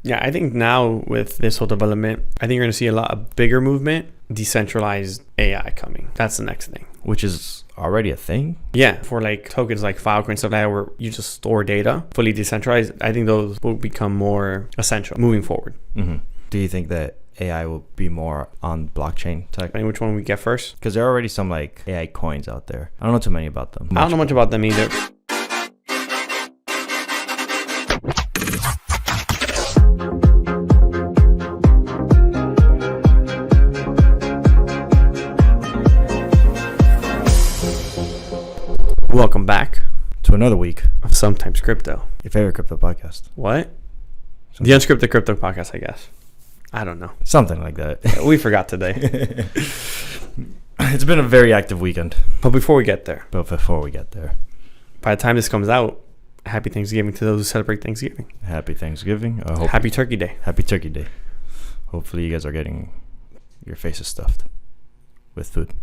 Yeah, I think now with this whole development, I think you're going to see a lot of bigger movement, decentralized AI coming. That's the next thing. Which is already a thing. Yeah, for like tokens like Filecoin and stuff like that, where you just store data fully decentralized, I think those will become more essential moving forward. Mm-hmm. Do you think that AI will be more on blockchain tech? I mean, which one we get first? Because there are already some like AI coins out there. I don't know too many about them. I don't know much about them either. Welcome back to another week of Sometimes Crypto. Your favorite crypto podcast. What? The Unscripted Crypto Podcast, I guess. I don't know. Something like that. We forgot today. It's been a very active weekend. But before we get there, by the time this comes out, happy Thanksgiving to those who celebrate Thanksgiving. Happy Thanksgiving. Happy Turkey Day. Happy Turkey Day. Hopefully you guys are getting your faces stuffed with food.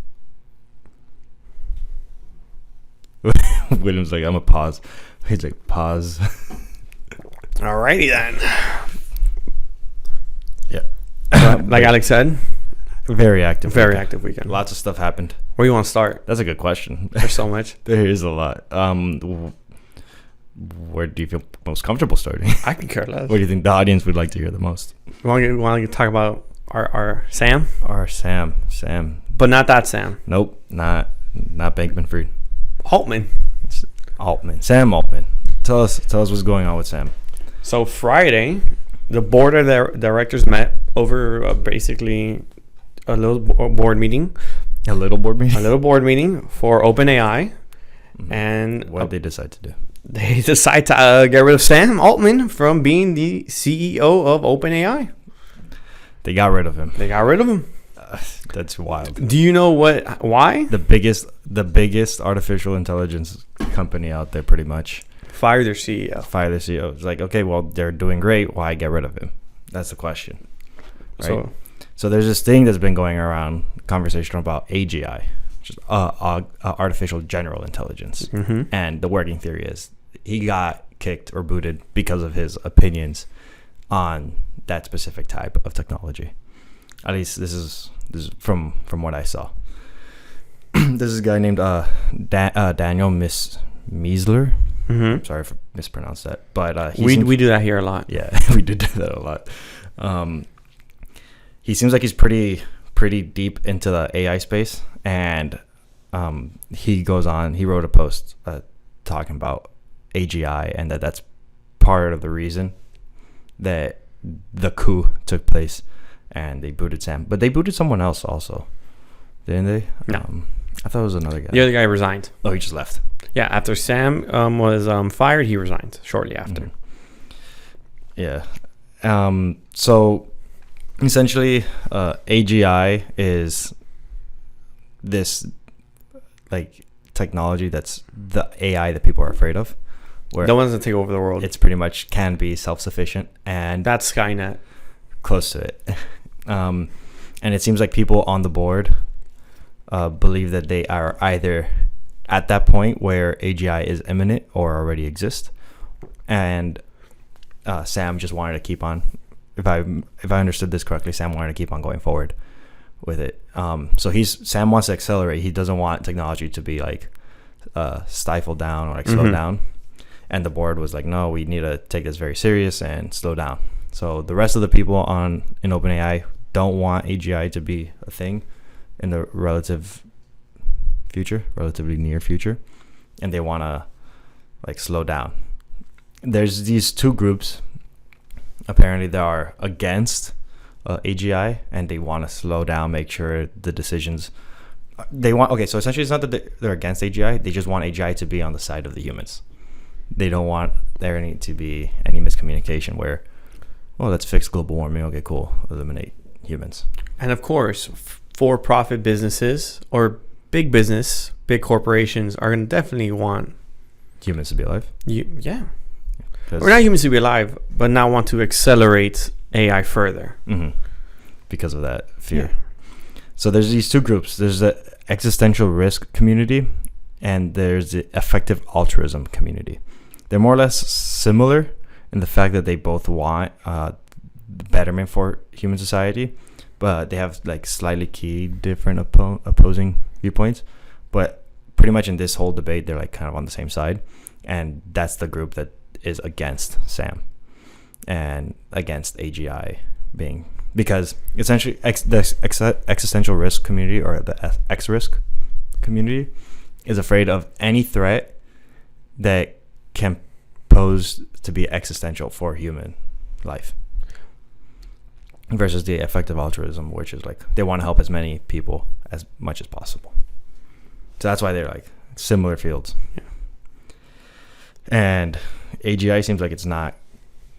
William's like, I'm going to pause. He's like, pause. Alrighty then. Yeah. Like Alex said, very active weekend. Lots of stuff happened. Where do you want to start? That's a good question. There's so much. There is a lot. Where do you feel most comfortable starting? I can care less. What do you think the audience would like to hear the most? We want to talk about our Sam? Our Sam. But not that Sam. Nope, not Bankman-Fried. Altman. Sam Altman. Tell us what's going on with Sam. So Friday, the board of directors met over basically a little board meeting. A little board meeting for OpenAI. And what did they decide to do? They decide to get rid of Sam Altman from being the CEO of OpenAI. They got rid of him. That's wild. Do you know why? The biggest artificial intelligence company out there, pretty much. Fire their CEO. It's like, okay, well, they're doing great. Why get rid of him? That's the question. Right? So there's this thing that's been going around, conversation about AGI, which is artificial general intelligence. Mm-hmm. And the working theory is he got kicked or booted because of his opinions on that specific type of technology. At least this is from what I saw. This is a guy named Daniel Miesler. Mm-hmm. Sorry if I mispronounced that, but we do that here a lot. Yeah, we do that a lot. He seems like he's pretty deep into the AI space, and he wrote a post talking about AGI and that's part of the reason that the coup took place. And they booted Sam. But they booted someone else also. Didn't they? No. I thought it was another guy. The other guy resigned. Oh, he just left. Yeah, after Sam was fired, he resigned shortly after. Mm-hmm. Yeah. So, essentially, AGI is this, like, technology that's the AI that people are afraid of. Where the ones that take over the world. It's pretty much can be self-sufficient. And that's Skynet. Close to it. And it seems like people on the board believe that they are either at that point where AGI is imminent or already exists, and Sam just wanted to keep on. If I understood this correctly, Sam wanted to keep on going forward with it. So Sam wants to accelerate. He doesn't want technology to be like stifled down or like slowed down. And the board was like, no, we need to take this very serious and slow down. So the rest of the people in OpenAI don't want AGI to be a thing in the relatively near future, and they want to like slow down. There's these two groups apparently that are against AGI, and they want to slow down, make sure the decisions so essentially it's not that they're against AGI, they just want AGI to be on the side of the humans. They don't want there to be any miscommunication where, well, let's fix global warming. Okay, cool. Eliminate humans. And of course, for-profit businesses or big business, big corporations are going to definitely want humans to be alive. Yeah. Or not humans to be alive, but now want to accelerate AI further. Mm-hmm. Because of that fear. Yeah. So there's these two groups. There's the existential risk community, and there's the effective altruism community. They're more or less similar in the fact that they both want betterment for human society, but they have like slightly key different opposing viewpoints. But pretty much in this whole debate, they're like kind of on the same side, and that's the group that is against Sam and against AGI being, because essentially the existential risk community, or the X risk community, is afraid of any threat that can pose to be existential for human life, versus the effective altruism, which is like they want to help as many people as much as possible. So that's why they're like similar fields. Yeah. And AGI seems like it's not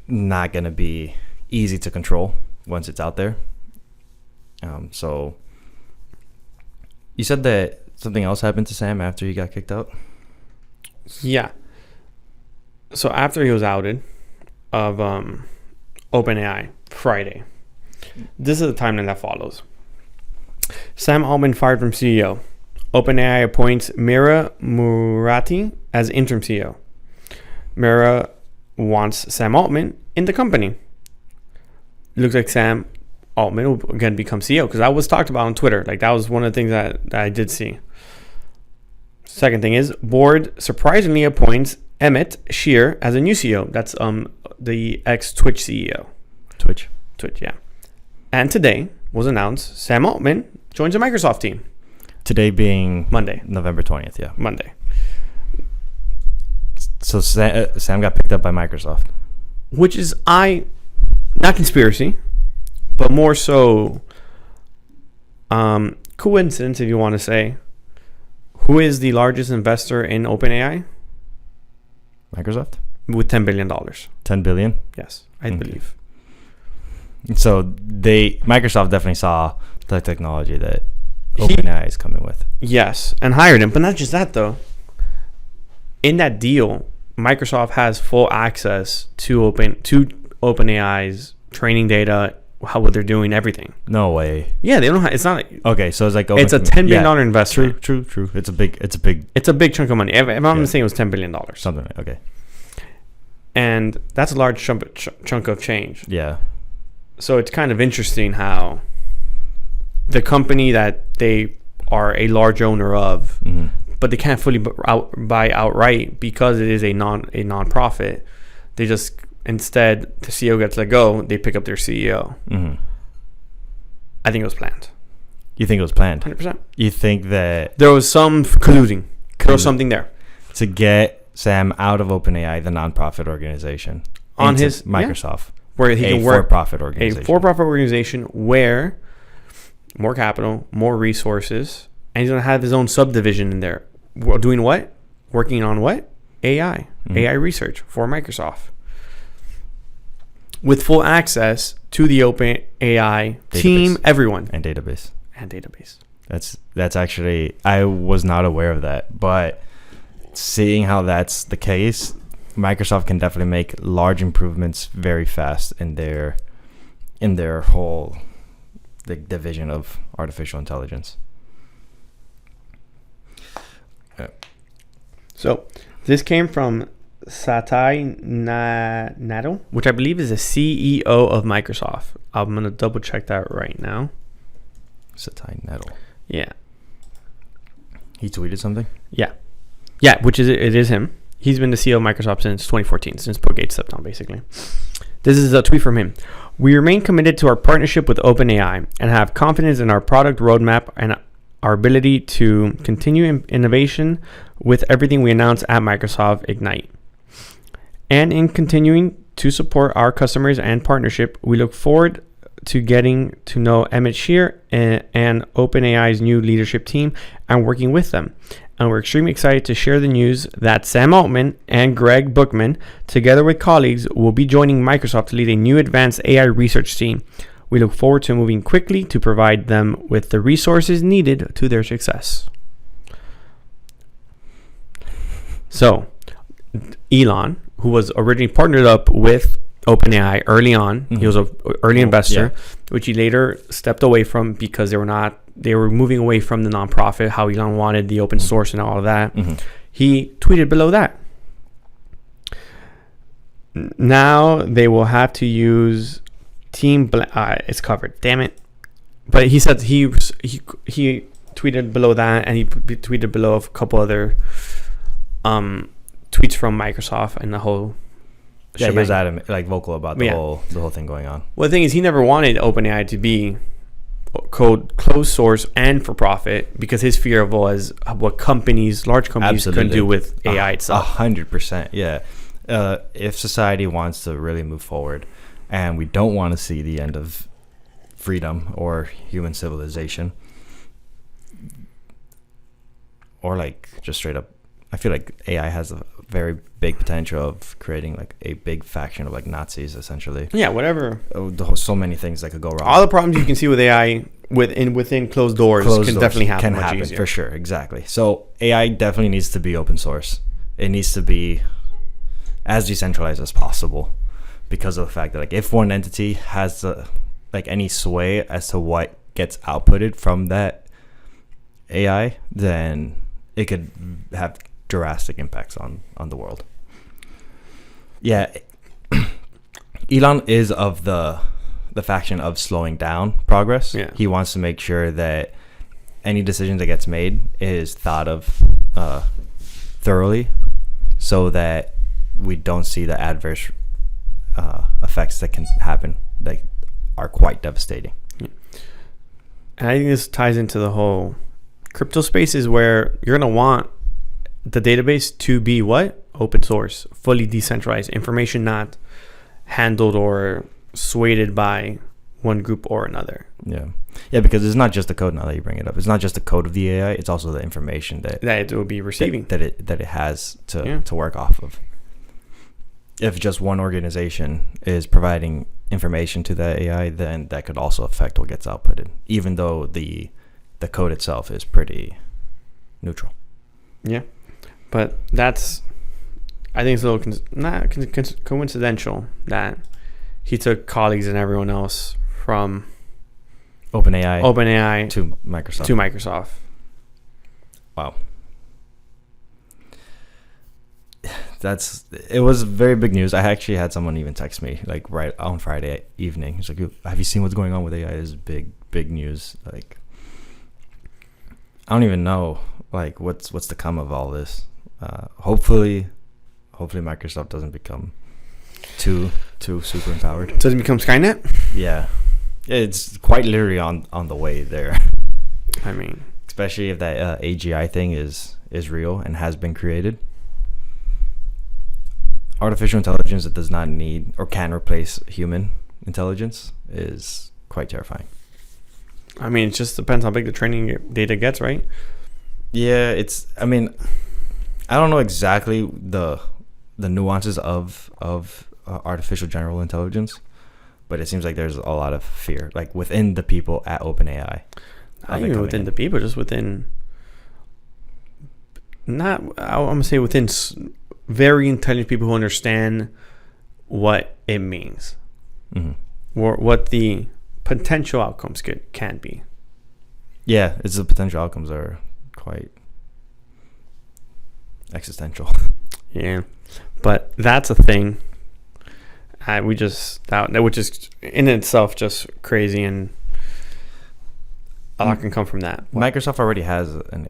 going to be easy to control once it's out there. So you said that something else happened to Sam after he got kicked out? Yeah. So after he was outed of OpenAI Friday, this is the timeline that follows. Sam Altman fired from CEO. OpenAI appoints Mira Murati as interim CEO. Mira wants Sam Altman in the company. Looks like Sam Altman will again become CEO, because that was talked about on Twitter. Like, that was one of the things that I did see. Second thing is, board surprisingly appoints Emmett Shear as a new CEO. That's the ex-Twitch CEO. Twitch, yeah. And today was announced Sam Altman joins the Microsoft team. Today being Monday. November 20th, yeah. Monday. So Sam got picked up by Microsoft. Which is, not conspiracy, but more so coincidence, if you want to say. Who is the largest investor in OpenAI? Microsoft? With $10 billion. $10 billion? Yes, I believe. So Microsoft definitely saw the technology that OpenAI is coming with. Yes, and hired him. But not just that, though. In that deal, Microsoft has full access to OpenAI's training data, what they're doing, everything. No way. Yeah, they don't. It's not. Okay, so it's like it's a $10 billion investment. True. It's a big chunk of money. If I'm not mistaken, it was $10 billion. Something like, okay. And that's a large chunk of change. Yeah. So it's kind of interesting how the company that they are a large owner of, but they can't fully buy outright because it is a non-profit. They just, instead, the CEO gets let go, they pick up their CEO. I think it was planned. You think it was planned? 100%. You think that there was some colluding. There was something there to get Sam out of OpenAI, the nonprofit organization, on his Microsoft, where he can work for-profit organization, a for-profit organization where more capital, more resources, and he's gonna have his own subdivision in there. Doing what? Working on what? AI, AI research for Microsoft, with full access to the OpenAI team, everyone, and database. That's actually, I was not aware of that, but seeing how that's the case, Microsoft can definitely make large improvements very fast in their whole division of artificial intelligence. So this came from Satya Nadella, which I believe is the CEO of Microsoft. I'm gonna double check that right now. Satya Nadella. Yeah. He tweeted something? Yeah, which is it is him. He's been the CEO of Microsoft since 2014, since Bill Gates stepped down, basically. This is a tweet from him. We remain committed to our partnership with OpenAI and have confidence in our product roadmap and our ability to continue innovation with everything we announce at Microsoft Ignite. And in continuing to support our customers and partnership, we look forward to getting to know Emmett Shear and OpenAI's new leadership team and working with them. And we're extremely excited to share the news that Sam Altman and Greg Bookman, together with colleagues, will be joining Microsoft to lead a new advanced AI research team. We look forward to moving quickly to provide them with the resources needed to their success. So, Elon, who was originally partnered up with OpenAI early on, he was an early investor, which he later stepped away from because they were moving away from the nonprofit, how Elon wanted the open source and all of that. He tweeted below that. Now they will have to use It's covered. Damn it. But he said he tweeted below that, and he tweeted below a couple other tweets from Microsoft and the whole. Yeah, he was adamant, like vocal about the whole thing going on. Well, the thing is, he never wanted OpenAI to be code closed source and for profit, because his fear was what large companies can do with AI itself. 100%. Yeah. If society wants to really move forward, and we don't want to see the end of freedom or human civilization, or like just straight up, I feel like AI has a very big potential of creating like a big faction of like Nazis, essentially. Yeah, whatever. So many things that could go wrong. All the problems you can see with AI within closed doors definitely happen. Can happen for sure. Exactly. So AI definitely needs to be open source. It needs to be as decentralized as possible, because of the fact that like if one entity has like any sway as to what gets outputted from that AI, then it could have drastic impacts on the world. Yeah. Elon is of the faction of slowing down progress. Yeah. He wants to make sure that any decision that gets made is thought of thoroughly, so that we don't see the adverse effects that can happen that are quite devastating. And I think this ties into the whole crypto spaces, where you're going to want the database to be what? Open source, fully decentralized, information not handled or swayed by one group or another. Yeah, because it's not just the code. Now that you bring it up, it's not just the code of the AI. It's also the information that it will be receiving, that it has to work off of. If just one organization is providing information to the AI, then that could also affect what gets outputted, even though the code itself is pretty neutral. Yeah, but I think it's a little not coincidental that he took colleagues and everyone else from OpenAI to Microsoft. Wow. It was very big news. I actually had someone even text me like right on Friday evening. He's like, "Have you seen what's going on with AI? This is big news." Like, I don't even know like what's to come of all this. Hopefully Microsoft doesn't become too super empowered. Does it become Skynet? Yeah, it's quite literally on the way there. I mean, especially if that AGI thing is real and has been created. Artificial intelligence that does not need or can replace human intelligence is quite terrifying. I mean, it just depends how big the training data gets, right? Yeah, I don't know exactly the nuances of artificial general intelligence, but it seems like there's a lot of fear, like within the people at OpenAI. Not even within the people, just within. I'm gonna say within very intelligent people who understand what it means, or what the potential outcomes can be. Yeah, the potential outcomes are quite existential. Yeah, but that's a thing. Which is in itself just crazy, and a lot can come from that. Microsoft already has an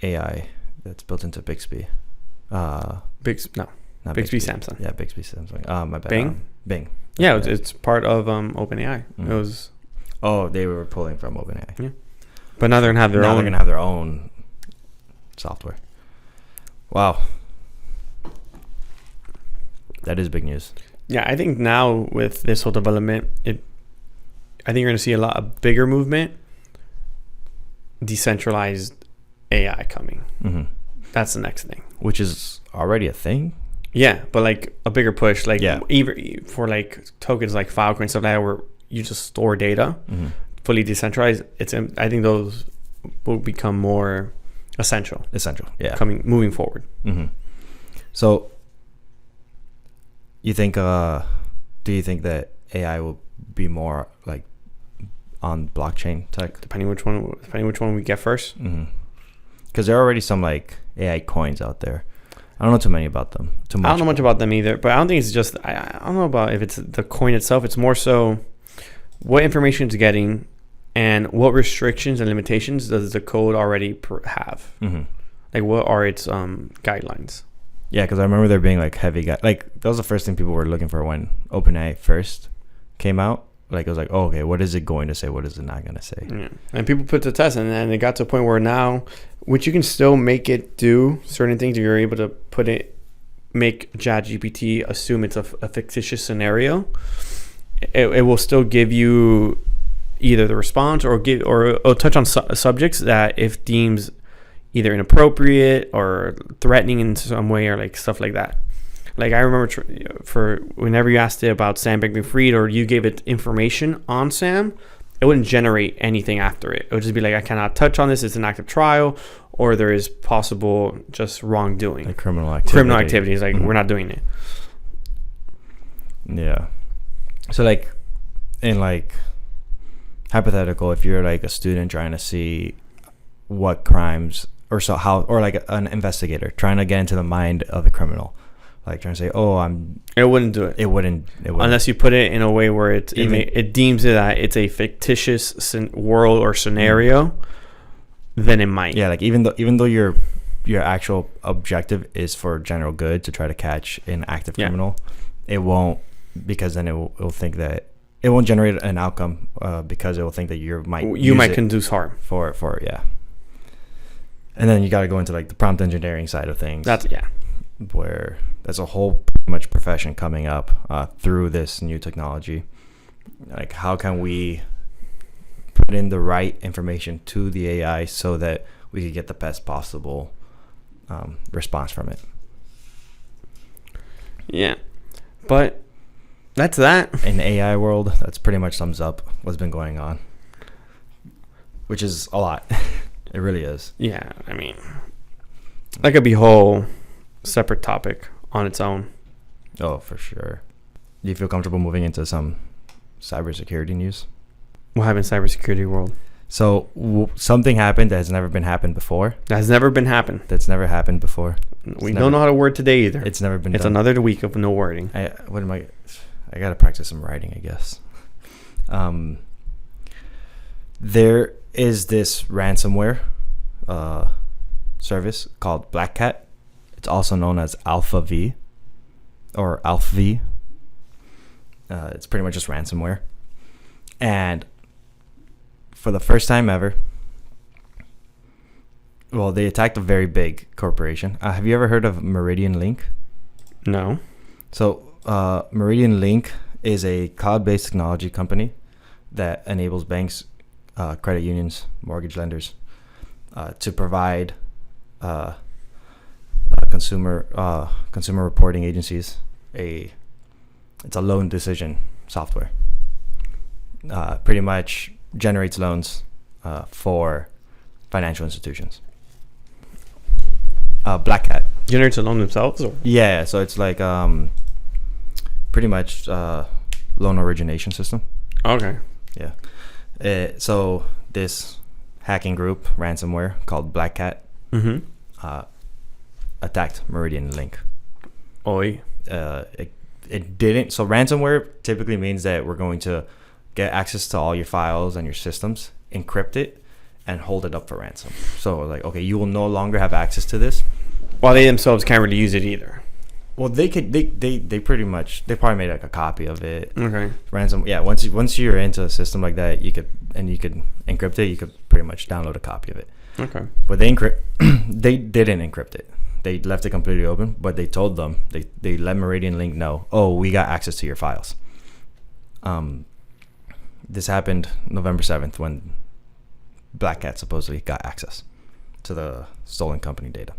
AI that's built into Bixby. Bixby, Samsung. Yeah, Bixby, Samsung. My bad. Bing. Bing. Yeah, it's part of OpenAI. It was. Oh, they were pulling from OpenAI. Yeah, but now they're gonna have their own. They're gonna have their own software. Wow, that is big news. Yeah, I think now with this whole development, I think you're gonna see a bigger movement. Decentralized AI coming. Mm-hmm. That's the next thing. Which is already a thing. Yeah, but like a bigger push, like even for like tokens like Filecoin, stuff like that, where you just store data, fully decentralized. I think those will become more essential. Yeah. Moving forward. Mm-hmm. So, you think? Do you think that AI will be more like on blockchain tech? Depending which one we get first. Because there are already some like AI coins out there. I don't know too many about them. I don't know much about them either, but I don't think it's just. I don't know about if it's the coin itself. It's more so what information it's getting, and what restrictions and limitations does the code already have? Mm-hmm. Like, what are its guidelines? Yeah, because I remember there being like heavy like that was the first thing people were looking for when OpenAI first came out. Like it was like, oh, okay, what is it going to say? What is it not going to say? Yeah. And people put the test, and then it got to a point where now, which you can still make it do certain things. You're able to make ChatGPT assume it's a fictitious scenario. It will still give you either the response or touch on subjects that if deems either inappropriate or threatening in some way, or like stuff like that. Like I remember for whenever you asked it about Sam Bankman-Fried, or you gave it information on Sam, it wouldn't generate anything after it. It would just be like, I cannot touch on this. It's an active trial, or there is possible just wrongdoing. Like criminal activity. It's like, we're not doing it. Yeah. So like in like hypothetical, if you're like a student trying to see what crimes or like an investigator trying to get into the mind of a criminal. Like trying to say, it wouldn't do it. It wouldn't. Unless you put it in a way where it deems it that it's a fictitious world or scenario, then it might. Yeah, like even though your actual objective is for general good to try to catch an active criminal, it won't, because then it will think that it won't generate an outcome because it will think that you might conduce harm for yeah. And then you got to go into like the prompt engineering side of things. Where there's a whole pretty much profession coming up through this new technology. Like, how can we put in the right information to the AI so that we could get the best possible response from it? Yeah, but that's that. In the AI world, that's pretty much sums up what's been going on, which is a lot. It really is. Yeah, I mean, that could be whole separate topic on its own. Oh, for sure. Do you feel comfortable moving into some cybersecurity news? What happened in cybersecurity world? So something happened that has never been happened before. That's never happened before. We don't know how to word today either. It's never been. It's done. Another week of no wording. I gotta practice some writing, I guess. There is this ransomware service called Blackcat. It's also known as Alpha V or Alpha V. It's pretty much just ransomware. And for the first time ever, they attacked a very big corporation. Have you ever heard of Meridian Link? No. So Meridian Link is a cloud-based technology company that enables banks, credit unions, mortgage lenders to provide consumer reporting agencies it's a loan decision software. Pretty much generates loans for financial institutions. Blackcat generates a loan themselves, or? Yeah, so it's like pretty much loan origination system. Okay. Yeah. So this hacking group, ransomware called Blackcat, attacked Meridian Link. Oi. It didn't. So ransomware typically means that we're going to get access to all your files and your systems, encrypt it, and hold it up for ransom. So like, okay, you will no longer have access to this. While they themselves can't really use it either. Well, they could. They pretty much. They probably made like a copy of it. Okay. Ransom. Yeah. Once you're into a system like that, you could encrypt it. You could pretty much download a copy of it. Okay. But they they didn't encrypt it. They left it completely open. But they told them they let Meridian Link know. Oh, we got access to your files. This happened November 7th when Blackcat supposedly got access to the stolen company data.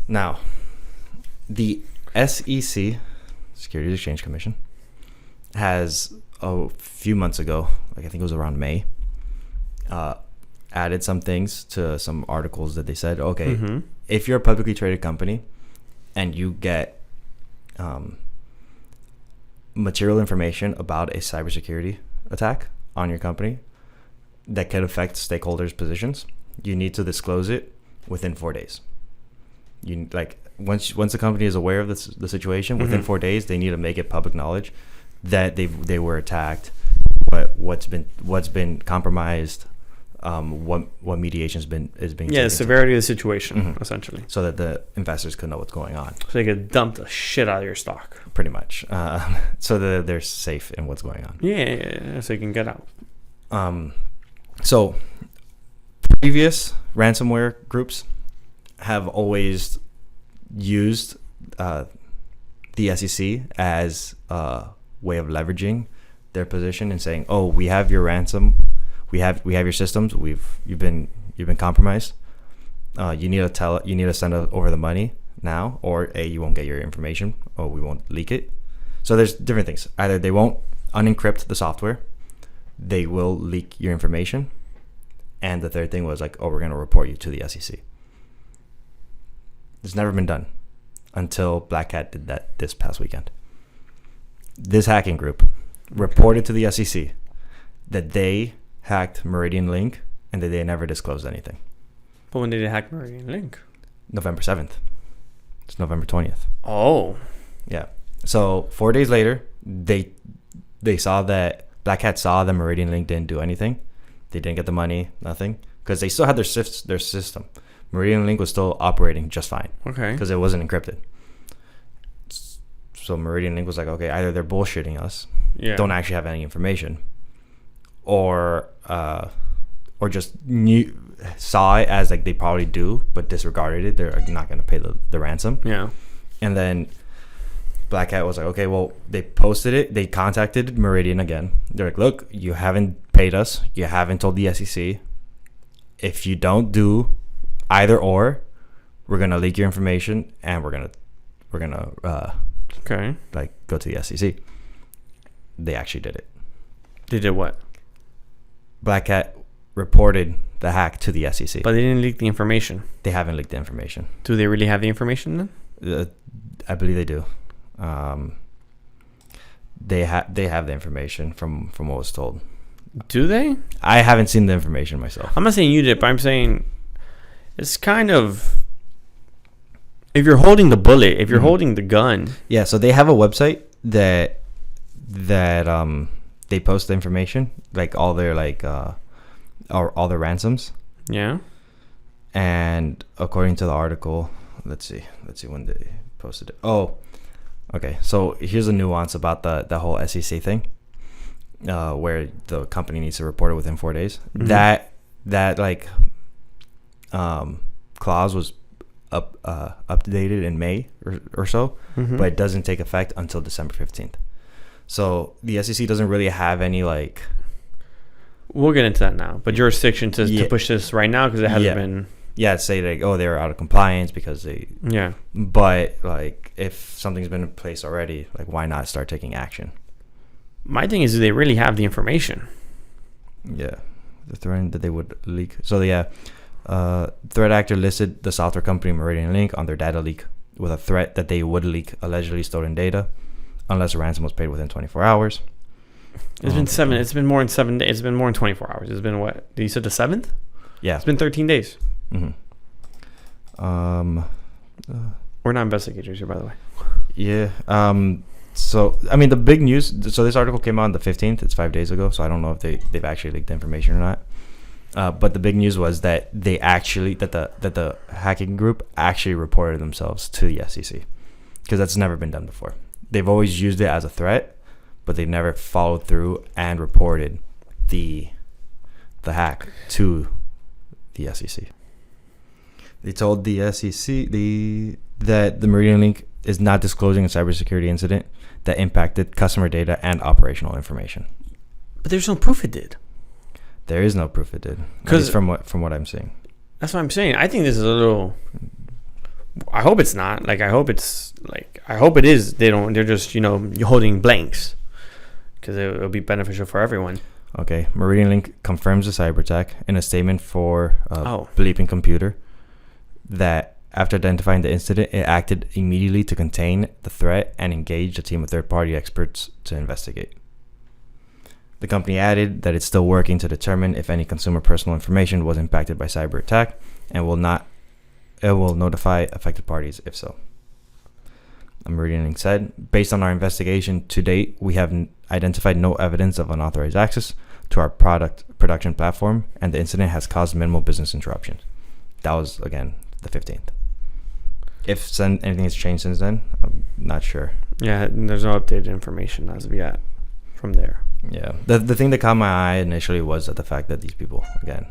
Now, the SEC, Securities Exchange Commission, has a few months ago, like I think it was around May, added some things to some articles that they said, okay, if you're a publicly traded company and you get material information about a cybersecurity attack on your company that could affect stakeholders' positions, you need to disclose it within 4 days. You once the company is aware of the situation, within 4 days they need to make it public knowledge that they were attacked, what's been compromised, what mediation's is being the taken severity of the situation, essentially, so that the investors could know what's going on. So they could dump the shit out of your stock. Pretty much, so that they're safe in what's going on. Yeah, so you can get out. So previous ransomware groups have always used the SEC as a way of leveraging their position and saying, "Oh, we have your ransom, we have your systems. You've been compromised. You need to send over the money now, or A, you won't get your information, or we won't leak it." So there's different things. Either they won't unencrypt the software, they will leak your information, and the third thing was like, "Oh, we're going to report you to the SEC." It's never been done until Blackcat did that this past weekend. This hacking group reported to the SEC that they hacked Meridian Link and that they never disclosed anything. But when did they hack Meridian Link? November 7th. It's November 20th. Oh. Yeah. So 4 days later, they saw that Blackcat saw that Meridian Link didn't do anything. They didn't get the money, nothing, because they still had their system. Meridian Link was still operating just fine. Okay. Because it wasn't encrypted. So Meridian Link was like, okay, either they're bullshitting us, don't actually have any information, or just saw it as like they probably do, but disregarded it. They're not going to pay the ransom. Yeah. And then Blackcat was like, okay, well, they posted it. They contacted Meridian again. They're like, look, you haven't paid us. You haven't told the SEC. If you don't do either or, we're gonna leak your information and we're gonna okay, like go to the SEC. They actually did it. They did what? Blackcat reported the hack to the SEC, but they didn't leak the information. They haven't leaked the information. Do they really have the information then? I believe they do. They have the information from what was told. Do they? I haven't seen the information myself. I'm not saying you did, but I'm saying it's kind of, if you're holding the bullet, if you're holding the gun. Yeah, so they have a website that they post the information, like all their all their ransoms. Yeah. And according to the article, let's see when they posted it. Oh, okay. So here's a nuance about the whole SEC thing, where the company needs to report it within 4 days. That clause was updated in May or so, but it doesn't take effect until December 15th. So the SEC doesn't really have any like. We'll get into that now, but jurisdiction to push this right now because it hasn't been. Yeah, say like, oh, they're out of compliance because they. Yeah. But like, if something's been in place already, like, why not start taking action? My thing is, do they really have the information? Yeah, the threat that they would leak. So yeah, threat actor listed the software company Meridian Link on their data leak with a threat that they would leak allegedly stolen data unless a ransom was paid within 24 hours. It's been 7. It's been more than 7 days. It's been more than 24 hours. It's been what? You said the 7th? Yeah. It's been 13 days. We're not investigators here, by the way. Yeah. So I mean, the big news. So this article came out on the 15th. It's 5 days ago. So I don't know if they've actually leaked the information or not. But the big news was that they actually that the hacking group actually reported themselves to the SEC, because that's never been done before. They've always used it as a threat, but they've never followed through and reported the hack to the SEC. They told the SEC that the Meridian Link is not disclosing a cybersecurity incident that impacted customer data and operational information. But there's no proof it did. There is no proof it did, because from what I'm seeing. That's what I'm saying. I think this is a little. I hope it's not. I hope it is. They're just holding blanks, because it'll be beneficial for everyone. Okay, Meridian Link confirms the cyber attack in a statement for Bleeping Computer that after identifying the incident, it acted immediately to contain the threat and engaged a team of third-party experts to investigate. The company added that it's still working to determine if any consumer personal information was impacted by cyber attack, and it will notify affected parties if so. Meridian Link said, based on our investigation to date, we have identified no evidence of unauthorized access to our product production platform, and the incident has caused minimal business interruptions. That was, again, the 15th. If anything has changed since then, I'm not sure. Yeah, there's no updated information as of yet from there. Yeah. The thing that caught my eye initially was the fact that these people, again,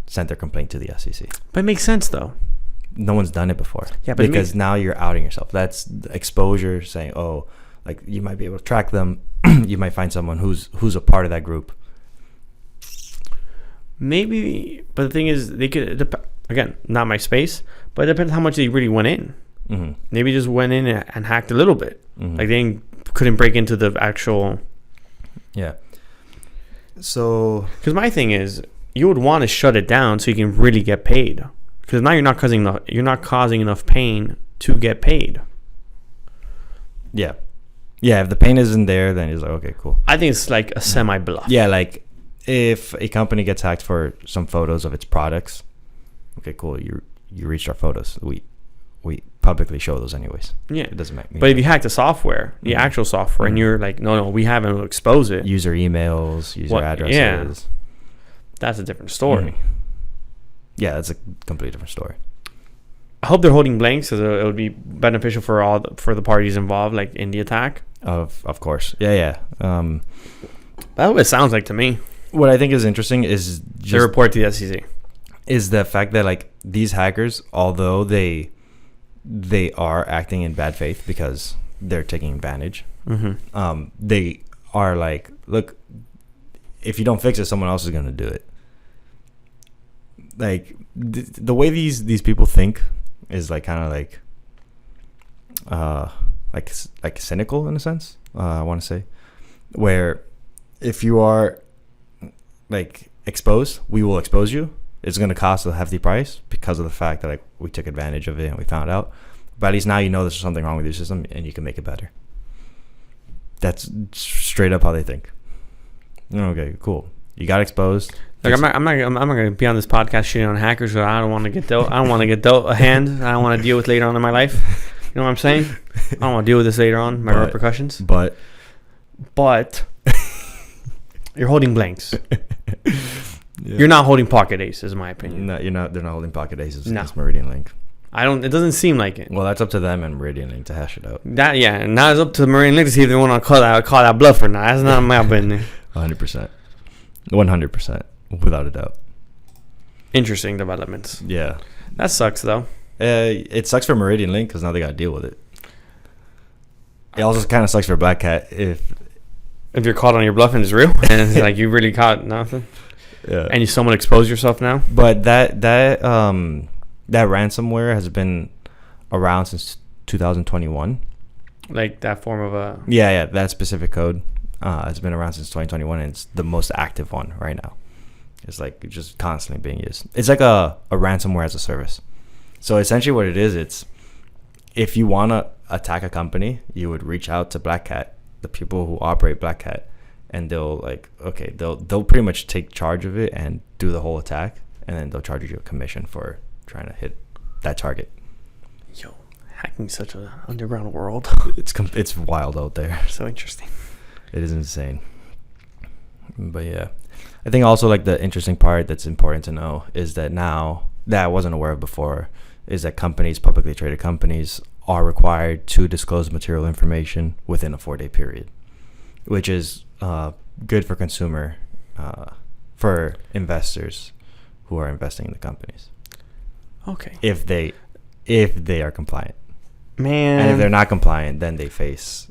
sent their complaint to the SEC. But it makes sense, though. No one's done it before. Yeah, but because now you're outing yourself. That's the exposure, saying, oh, like you might be able to track them. You might find someone who's a part of that group. Maybe, but the thing is, they could, again, not my space, but it depends how much they really went in. Mm-hmm. Maybe just went in and hacked a little bit. Mm-hmm. Like they couldn't break into the actual. Yeah. So, because my thing is, you would want to shut it down so you can really get paid. Because now you're not causing enough pain to get paid. Yeah. Yeah, if the pain isn't there, then it's like, okay, cool. I think it's like a semi-bluff. Yeah, like if a company gets hacked for some photos of its products, okay, cool. You reached our photos. We publicly show those anyways. Yeah. It doesn't make me. But if you hack the software, the actual software, and you're like, no, we haven't exposed it. User emails, user addresses. Yeah. That's a different story. Mm-hmm. Yeah, that's a completely different story. I hope they're holding blanks, so it would be beneficial for the parties involved, like in the attack. Of course, yeah. That's what it sounds like to me. What I think is interesting is just the report to the SEC is the fact that like these hackers, although they are acting in bad faith because they're taking advantage. Mm-hmm. They are like, look, if you don't fix it, someone else is going to do it. Like the way these people think is like kind of like cynical in a sense. I want to say, where if you are like exposed, we will expose you. It's going to cost a hefty price because of the fact that like we took advantage of it and we found out. But at least now you know there's something wrong with your system and you can make it better. That's straight up how they think. Okay, cool. You got exposed. Like I'm not gonna be on this podcast shitting on hackers. Because I don't want to get dealt. I don't want to get dealt a hand. I don't want to deal with later on in my life. You know what I'm saying? I don't want to deal with this later on. Repercussions. But you're holding blanks. Yeah. You're not holding pocket aces, in my opinion. No, you're not. They're not holding pocket aces No. against Meridian Link. It doesn't seem like it. Well, that's up to them and Meridian Link to hash it out. And now it's up to Meridian Link to see if they want to call that bluff or not. That's not my business. 100%. 100%. Without a doubt. Interesting developments. Yeah. That sucks, though. It sucks for Meridian Link because now they got to deal with it. It also kind of sucks for Blackcat if you're caught on your bluff and it's real, and it's like you really caught nothing. Yeah. And you someone exposed yourself now. But that ransomware has been around since 2021. Like that form of a... Yeah, that specific code has been around since 2021, and it's the most active one right now. It's like just constantly being used. It's like a ransomware as a service. So essentially what it is, it's if you want to attack a company, you would reach out to Blackcat, the people who operate Blackcat, and they'll pretty much take charge of it and do the whole attack, and then they'll charge you a commission for trying to hit that target. Yo, hacking such an underground world. It's wild out there. So interesting. It is insane. But yeah, I think also like the interesting part that's important to know is that now that I wasn't aware of before is that publicly traded companies are required to disclose material information within a 4-day period, which is good for for investors who are investing in the companies. Okay. If they are compliant. Man. And if they're not compliant, then they face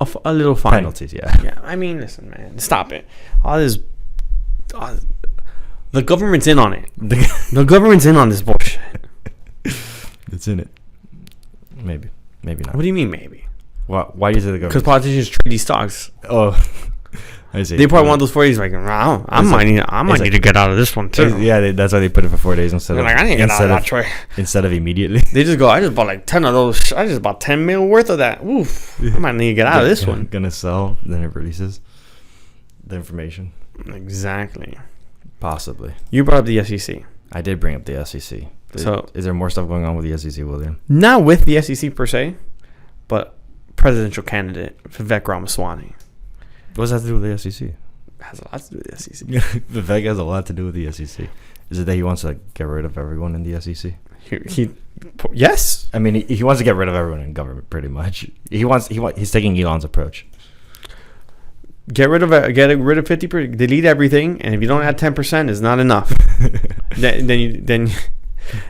a little fine. Penalties, yeah. Yeah, I mean, listen, man. Stop it. All this... the government's in on it. The government's in on this bullshit. It's in it. Maybe not. What do you mean, maybe? Why do you say the government? Because politicians trade these stocks. Oh, I see. They probably want those 4 days. Like, I might need to get out of this one too. Yeah, that's why they put it for 4 days instead of. Like, I need to get out of that trade instead of immediately. They just go. I just bought like 10 of those. I just bought 10 mil worth of that. Oof. I might need to get out of this one. Gonna sell. Then it releases the information. Exactly. Possibly. You brought up the SEC. I did bring up the SEC. So, is there more stuff going on with the SEC, William? Not with the SEC per se, but presidential candidate Vivek Ramaswamy. What does that have to do with the SEC? Has a lot to do with the SEC. Vivek has a lot to do with the SEC. Is it that he wants to get rid of everyone in the SEC? Yes. I mean, he wants to get rid of everyone in government, pretty much. He's taking Elon's approach. Get rid of 50%, delete everything, and if you don't add 10%, it's not enough. then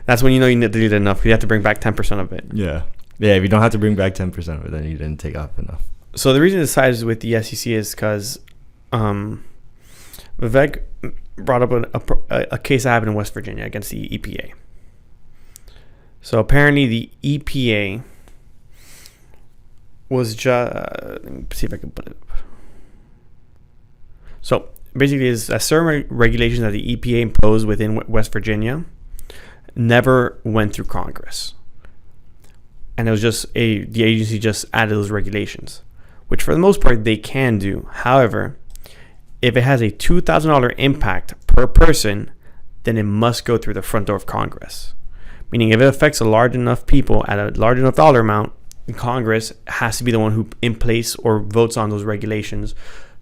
that's when you know you need to delete enough. You have to bring back 10% of it. Yeah. If you don't have to bring back 10% of it, then you didn't take off enough. So the reason it sides with the SEC is because Vivek brought up a case that happened in West Virginia against the EPA. So apparently the EPA was just... let me see if I can put it up. So basically, is a certain regulations that the EPA imposed within West Virginia never went through Congress, and it was just the agency just added those regulations, which for the most part they can do. However, if it has a $2,000 impact per person, then it must go through the front door of Congress. Meaning, if it affects a large enough people at a large enough dollar amount, Congress has to be the one who in place or votes on those regulations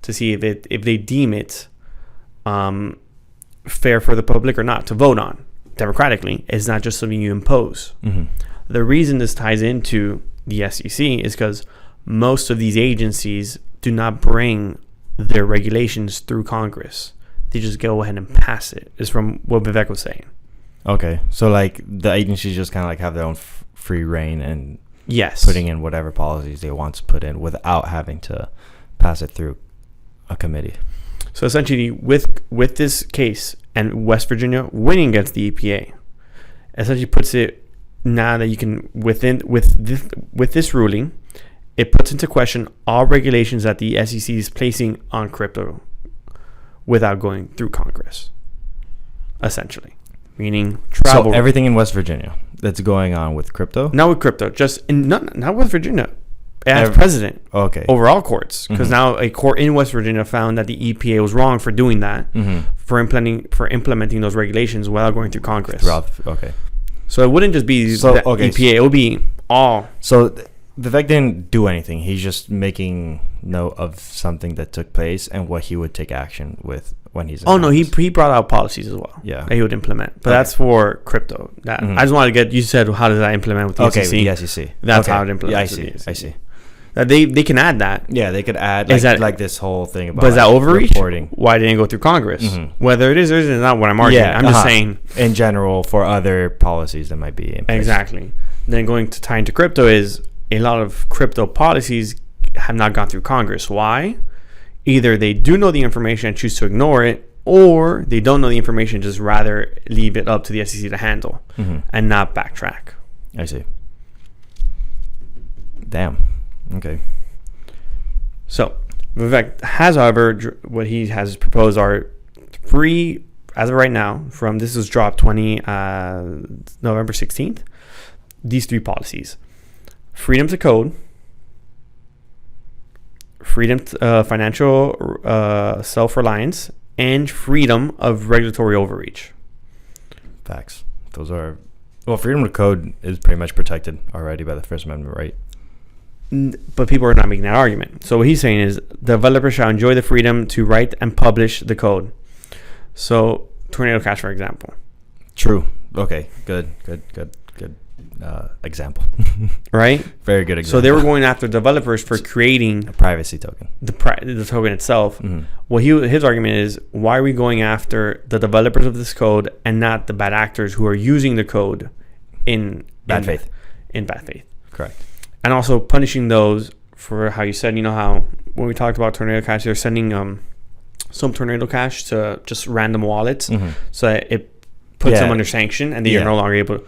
to see if they deem it fair for the public or not to vote on democratically. It's not just something you impose. Mm-hmm. The reason this ties into the SEC is because most of these agencies do not bring their regulations through Congress. They just go ahead and pass it. Is from what Vivek was saying. Okay, so like the agencies just kind of like have their own free reign and yes, putting in whatever policies they want to put in without having to pass it through a committee. So essentially, with this case and West Virginia winning against the EPA, essentially puts it now that you can with this ruling, it puts into question all regulations that the SEC is placing on crypto without going through Congress. Essentially, meaning travel. So everything in West Virginia that's going on with crypto, not with crypto, just in not West Virginia. As president, okay, over all courts, because now a court in West Virginia found that the EPA was wrong for doing that, for implementing those regulations without going through Congress. Okay, so it wouldn't just be EPA; it would be all. So Vivek didn't do anything. He's just making note of something that took place and what he would take action with when he's. Oh no, he brought out policies as well. Yeah, that he would implement, but that's for crypto. That I just wanted to get. You said how does that implement with the SEC? Okay, the SEC. That's how it implements. Yeah, I see. They can add that. Yeah, they could add like this whole thing about. But is that overreach? Reporting. Why didn't it go through Congress? Whether it is or isn't, not what I'm arguing. I'm just saying in general for other policies that might be in place. Exactly. Then going to tie into crypto is a lot of crypto policies have not gone through Congress. Why? Either they do know the information and choose to ignore it, or they don't know the information, just rather leave it up to the SEC to handle and not backtrack. I see. Damn. Okay. So Vivek has, however, what he has proposed are three, as of right now, from this was dropped November 16th, these three policies: freedom to code, freedom to financial self-reliance, and freedom of regulatory overreach. Facts. Those are... Well, freedom to code is pretty much protected already by the First Amendment, right? But people are not making that argument. So what he's saying is developers shall enjoy the freedom to write and publish the code. So Tornado Cash, for example. True. Okay. Good example. Right? Very good example. So they were going after developers for creating a privacy token. The token itself. Well, his argument is, why are we going after the developers of this code and not the bad actors who are using the code in bad faith? Correct. And also punishing those for how you said, how when we talked about Tornado Cash, they're sending some Tornado Cash to just random wallets, so that it puts them under sanction, and they are no longer able to.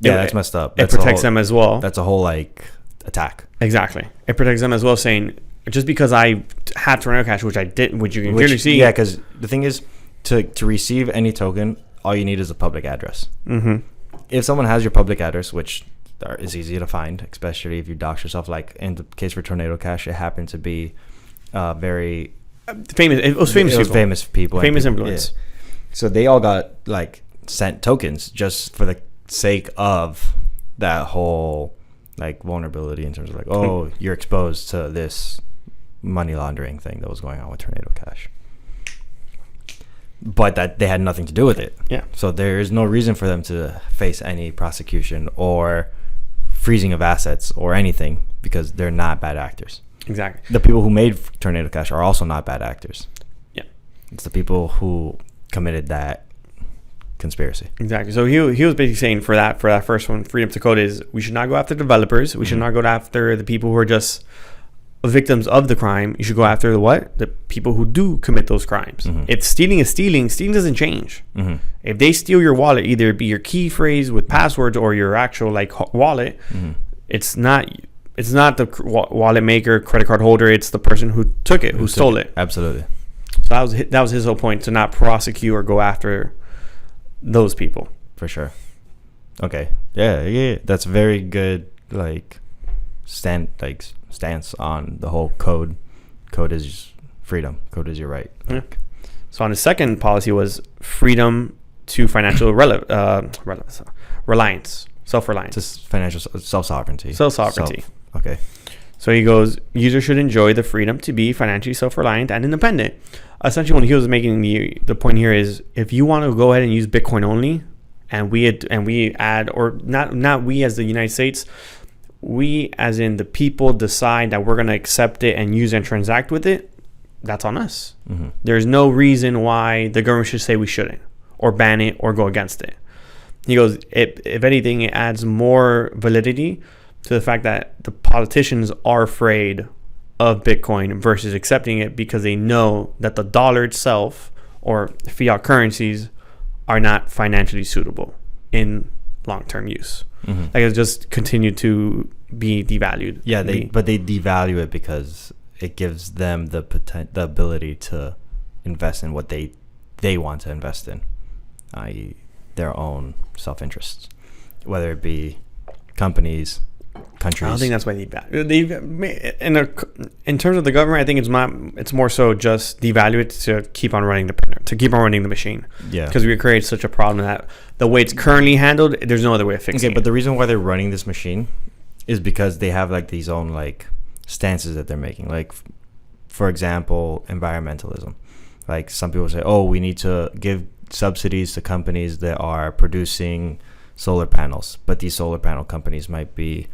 Yeah, that's messed up. It protects them as well. That's a whole attack. Exactly. It protects them as well, saying just because I had Tornado Cash, which I didn't, which you can clearly see. Yeah, because the thing is, to receive any token, all you need is a public address. If someone has your public address, which is easy to find, especially if you dox yourself. Like in the case for Tornado Cash, it happened to be very famous. It was famous people. Famous influence. Yeah. So they all got sent tokens just for the sake of that whole like vulnerability in terms of like, oh, you're exposed to this money laundering thing that was going on with Tornado Cash. But that they had nothing to do with it. Yeah. So there is no reason for them to face any prosecution or freezing of assets or anything because they're not bad actors. Exactly. The people who made Tornado Cash are also not bad actors. Yeah. It's the people who committed that conspiracy. Exactly. So he was basically saying for that first one, freedom to code is we should not go after developers. We should not go after the people who are just victims of the crime. You should go after the people who do commit those crimes. If stealing is stealing doesn't change. If they steal your wallet, either it be your key phrase with passwords or your actual like wallet, it's not the wallet maker, credit card holder. It's the person who took it, who stole it. Absolutely. So that was his whole point, to not prosecute or go after those people. For sure. Okay. Yeah. That's very good. Like stance on the whole code is freedom, code is your right. Yeah. So on his second policy was freedom to financial reliance, self-reliance. Just financial self-sovereignty. Okay. So he goes, users should enjoy the freedom to be financially self-reliant and independent. Essentially, when he was making the point here is, if you want to go ahead and use Bitcoin only, and we add, or not we as the United States, we as in the people decide that we're going to accept it and use and transact with it, that's on us. There's no reason why the government should say we shouldn't, or ban it, or go against it. He goes, if anything, it adds more validity to the fact that the politicians are afraid of Bitcoin versus accepting it because they know that the dollar itself or fiat currencies are not financially suitable in long-term use. Like it's just continued to be devalued. Yeah, but they devalue it because it gives them the ability to invest in what they want to invest in, i.e. their own self-interests, whether it be companies, countries. I don't think that's why in terms of the government, I think it's more so just devalue it to keep on running the printer, to keep on running the machine. Yeah. Because we create such a problem that the way it's currently handled, there's no other way of fixing it. But the reason why they're running this machine is because they have like these own like stances that they're making. Like, for example, environmentalism. Like some people say, oh, we need to give subsidies to companies that are producing solar panels, but these solar panel companies might be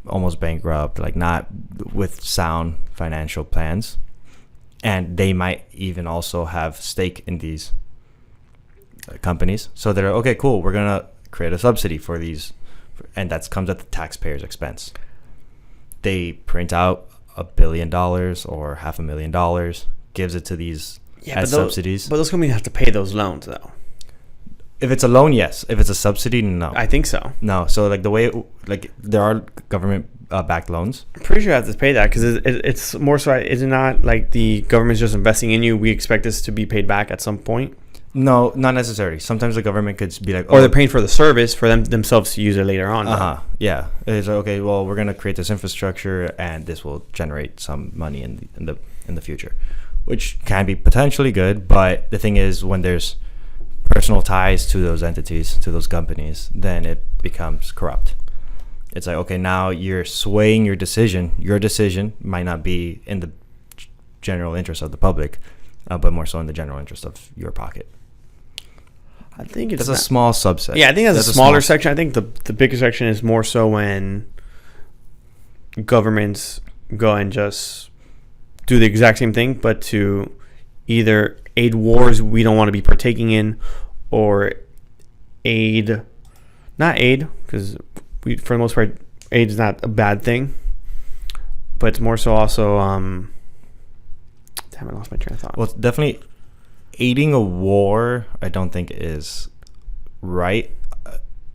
almost bankrupt, like not with sound financial plans, and they might even also have stake in these companies. So they're okay, cool, we're gonna create a subsidy for these, and that comes at the taxpayer's expense. They print out $1 billion or $500,000, gives it to these as subsidies. But those companies have to pay those loans though. If it's a loan, yes. If it's a subsidy, no. I think so. No. So like the way, there are government backed loans. I'm pretty sure I have to pay that because it's more so. Is it not like the government's just investing in you? We expect this to be paid back at some point. No, not necessarily. Sometimes the government could be like, or they're paying for the service for themselves to use it later on. Yeah. It's like, okay, well, we're gonna create this infrastructure, and this will generate some money in the future, which can be potentially good. But the thing is, when there's personal ties to those entities, to those companies, then it becomes corrupt. It's like, okay, now you're swaying your decision. Your decision might not be in the general interest of the public, but more so in the general interest of your pocket. I think it's a small subset. Yeah, I think that's a smaller section. I think the bigger section is more so when governments go and just do the exact same thing, but to either aid wars we don't want to be partaking in, or not aid, because for the most part, aid is not a bad thing, but it's more so also, damn, I lost my train of thought. Well, definitely aiding a war, I don't think is right.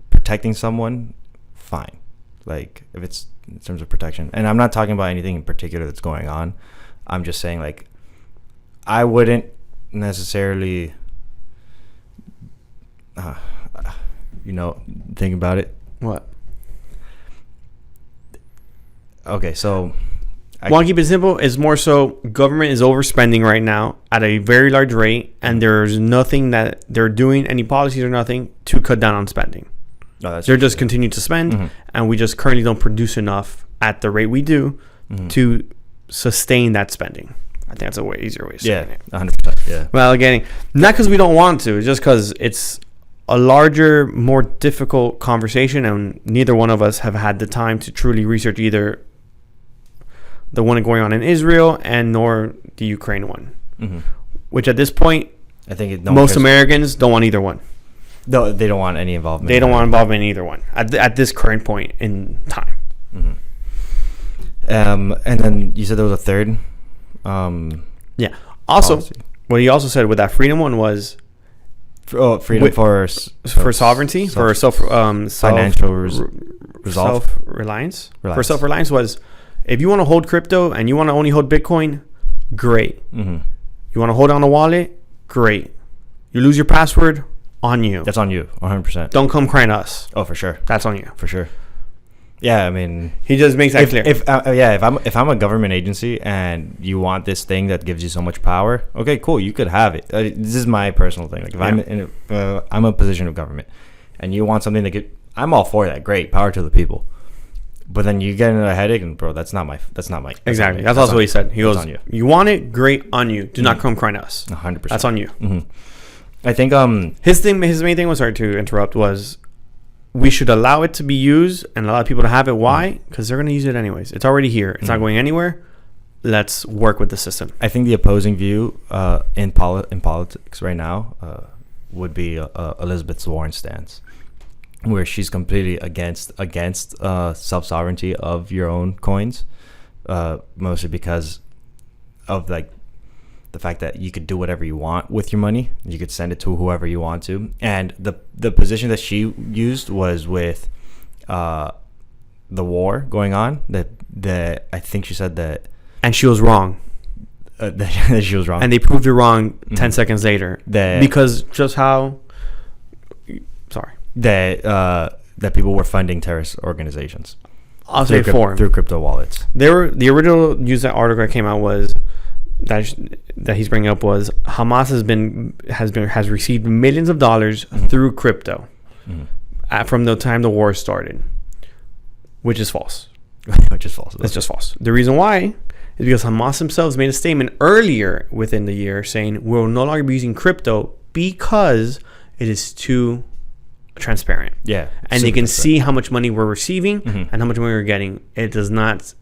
Protecting someone, fine. Like, if it's in terms of protection, and I'm not talking about anything in particular that's going on. I'm just saying, like, I wouldn't necessarily think about it. What? Okay, so Want to keep it simple? It's more so government is overspending right now at a very large rate, and there's nothing that they're doing, any policies or nothing, to cut down on spending. They're just continuing to spend, and we just currently don't produce enough at the rate we do to sustain that spending. I think that's a way easier way of saying it. 100%. Yeah. Well, again, not because we don't want to, just because it's a larger, more difficult conversation, and neither one of us have had the time to truly research either the one going on in Israel and nor the Ukraine one, which at this point, I think most Americans don't want either one. No, they don't want any involvement. They don't want involvement in either one at this current point in time. And then you said there was a third. Yeah. Also, policy. what he also said with that freedom one was freedom for sovereignty, for financial resolve, self-reliance. For self-reliance was, if you want to hold crypto and you want to only hold Bitcoin, great. You want to hold on a wallet, great. You lose your password, on you. That's on you, 100%. Don't come crying to us. Oh, for sure. That's on you. For sure. Yeah, I mean, he just makes that clear. If I'm a government agency and you want this thing that gives you so much power, okay, cool, you could have it. This is my personal thing. Like if I'm a position of government, and you want something I'm all for that. Great, power to the people. But then you get into a headache, and bro, that's not my. Exactly. That's also what he said. He goes, on you want it, great, on you. Do not come crying to us. 100%. That's on you. I think his main thing was, sorry to interrupt, was we should allow it to be used and allow people to have it. Why? Because they're going to use it anyways. It's already here. It's not going anywhere. Let's work with the system. I think the opposing view in politics right now would be Elizabeth Warren's stance, where she's completely against self-sovereignty of your own coins, mostly because of like the fact that you could do whatever you want with your money. You could send it to whoever you want to. And the position that she used was with the war going on. That I think she said that, and she was wrong. That she was wrong, and they proved her wrong 10 seconds later. Because just how, sorry, that people were funding terrorist organizations. I'll say through crypto wallets. The original news that article that came out was that he's bringing up was Hamas has received millions of dollars through crypto from the time the war started, which is false. It's just false. The reason why is because Hamas themselves made a statement earlier within the year saying we'll no longer be using crypto because it is too transparent. Yeah, and they can see how much money we're receiving and how much money we're getting. It does not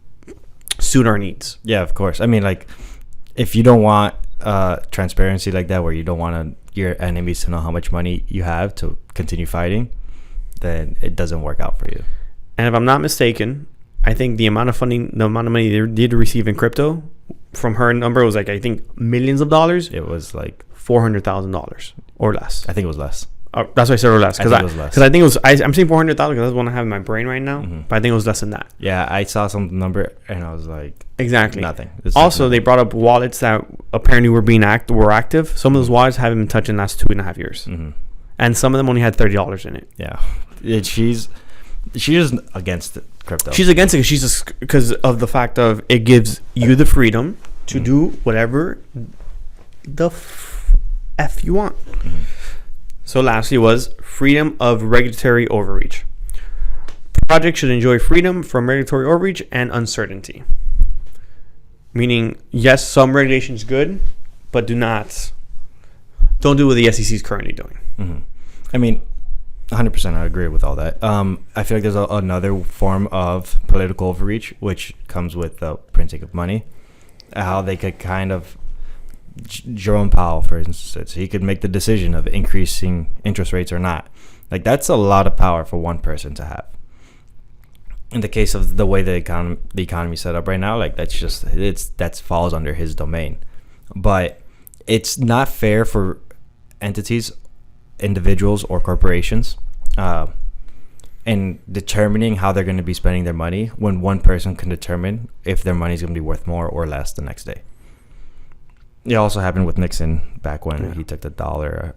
suit our needs. Yeah, of course. I mean, like, if you don't want transparency like that, where you don't want your enemies to know how much money you have to continue fighting, then it doesn't work out for you. And if I'm not mistaken, I think the amount of money they did receive in crypto from her number was like, I think, millions of dollars. It was like $400,000 or less. I think it was less. That's why I said or less. Because I think it was. I'm saying 400,000 because that's what I have in my brain right now. But I think it was less than that. Yeah, I saw some number and I was like, exactly nothing. Also, they brought up wallets that apparently were active. Some of those wallets haven't been touched in the last 2.5 years, and some of them only had $30 in it. Yeah, she's against crypto. She's against it because of the fact of it gives you the freedom to do whatever the f you want. So lastly was freedom of regulatory overreach. Projects should enjoy freedom from regulatory overreach and uncertainty. Meaning, yes, some regulation is good, but don't do what the SEC is currently doing. I mean, 100% I agree with all that. I feel like there's another form of political overreach, which comes with the printing of money. How they could kind of... Jerome Powell, for instance, he could make the decision of increasing interest rates or not. Like, that's a lot of power for one person to have. In the case of the way the economy set up right now, like, that falls under his domain. But it's not fair for entities, individuals, or corporations in determining how they're going to be spending their money when one person can determine if their money is going to be worth more or less the next day. It also happened with Nixon back when he took the dollar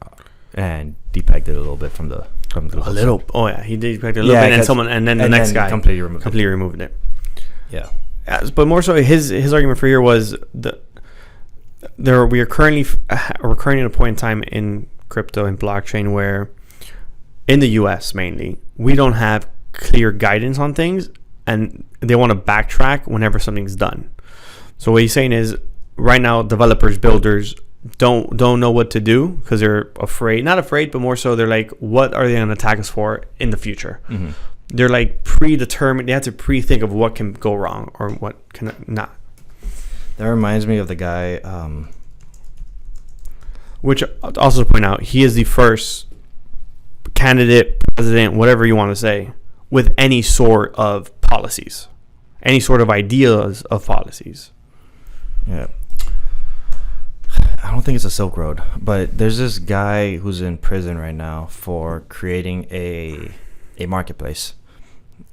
and depegged it a little bit from the a little. Oh yeah, he depegged it a little bit, and then the next guy completely removed it. Yeah, but more so, his argument for here was we're currently at a point in time in crypto and blockchain where in the U.S. mainly, we don't have clear guidance on things, and they want to backtrack whenever something's done. So what he's saying is, right now, developers, builders don't know what to do because they're afraid. Not afraid, but more so they're like, what are they going to attack us for in the future? Mm-hmm. They're like predetermined. They have to pre-think of what can go wrong or what can not. That reminds me of the guy. Which, also to point out, he is the first candidate, president, whatever you want to say, with any sort of policies, any sort of ideas of policies. Yeah. I don't think it's a Silk Road, but there's this guy who's in prison right now for creating a marketplace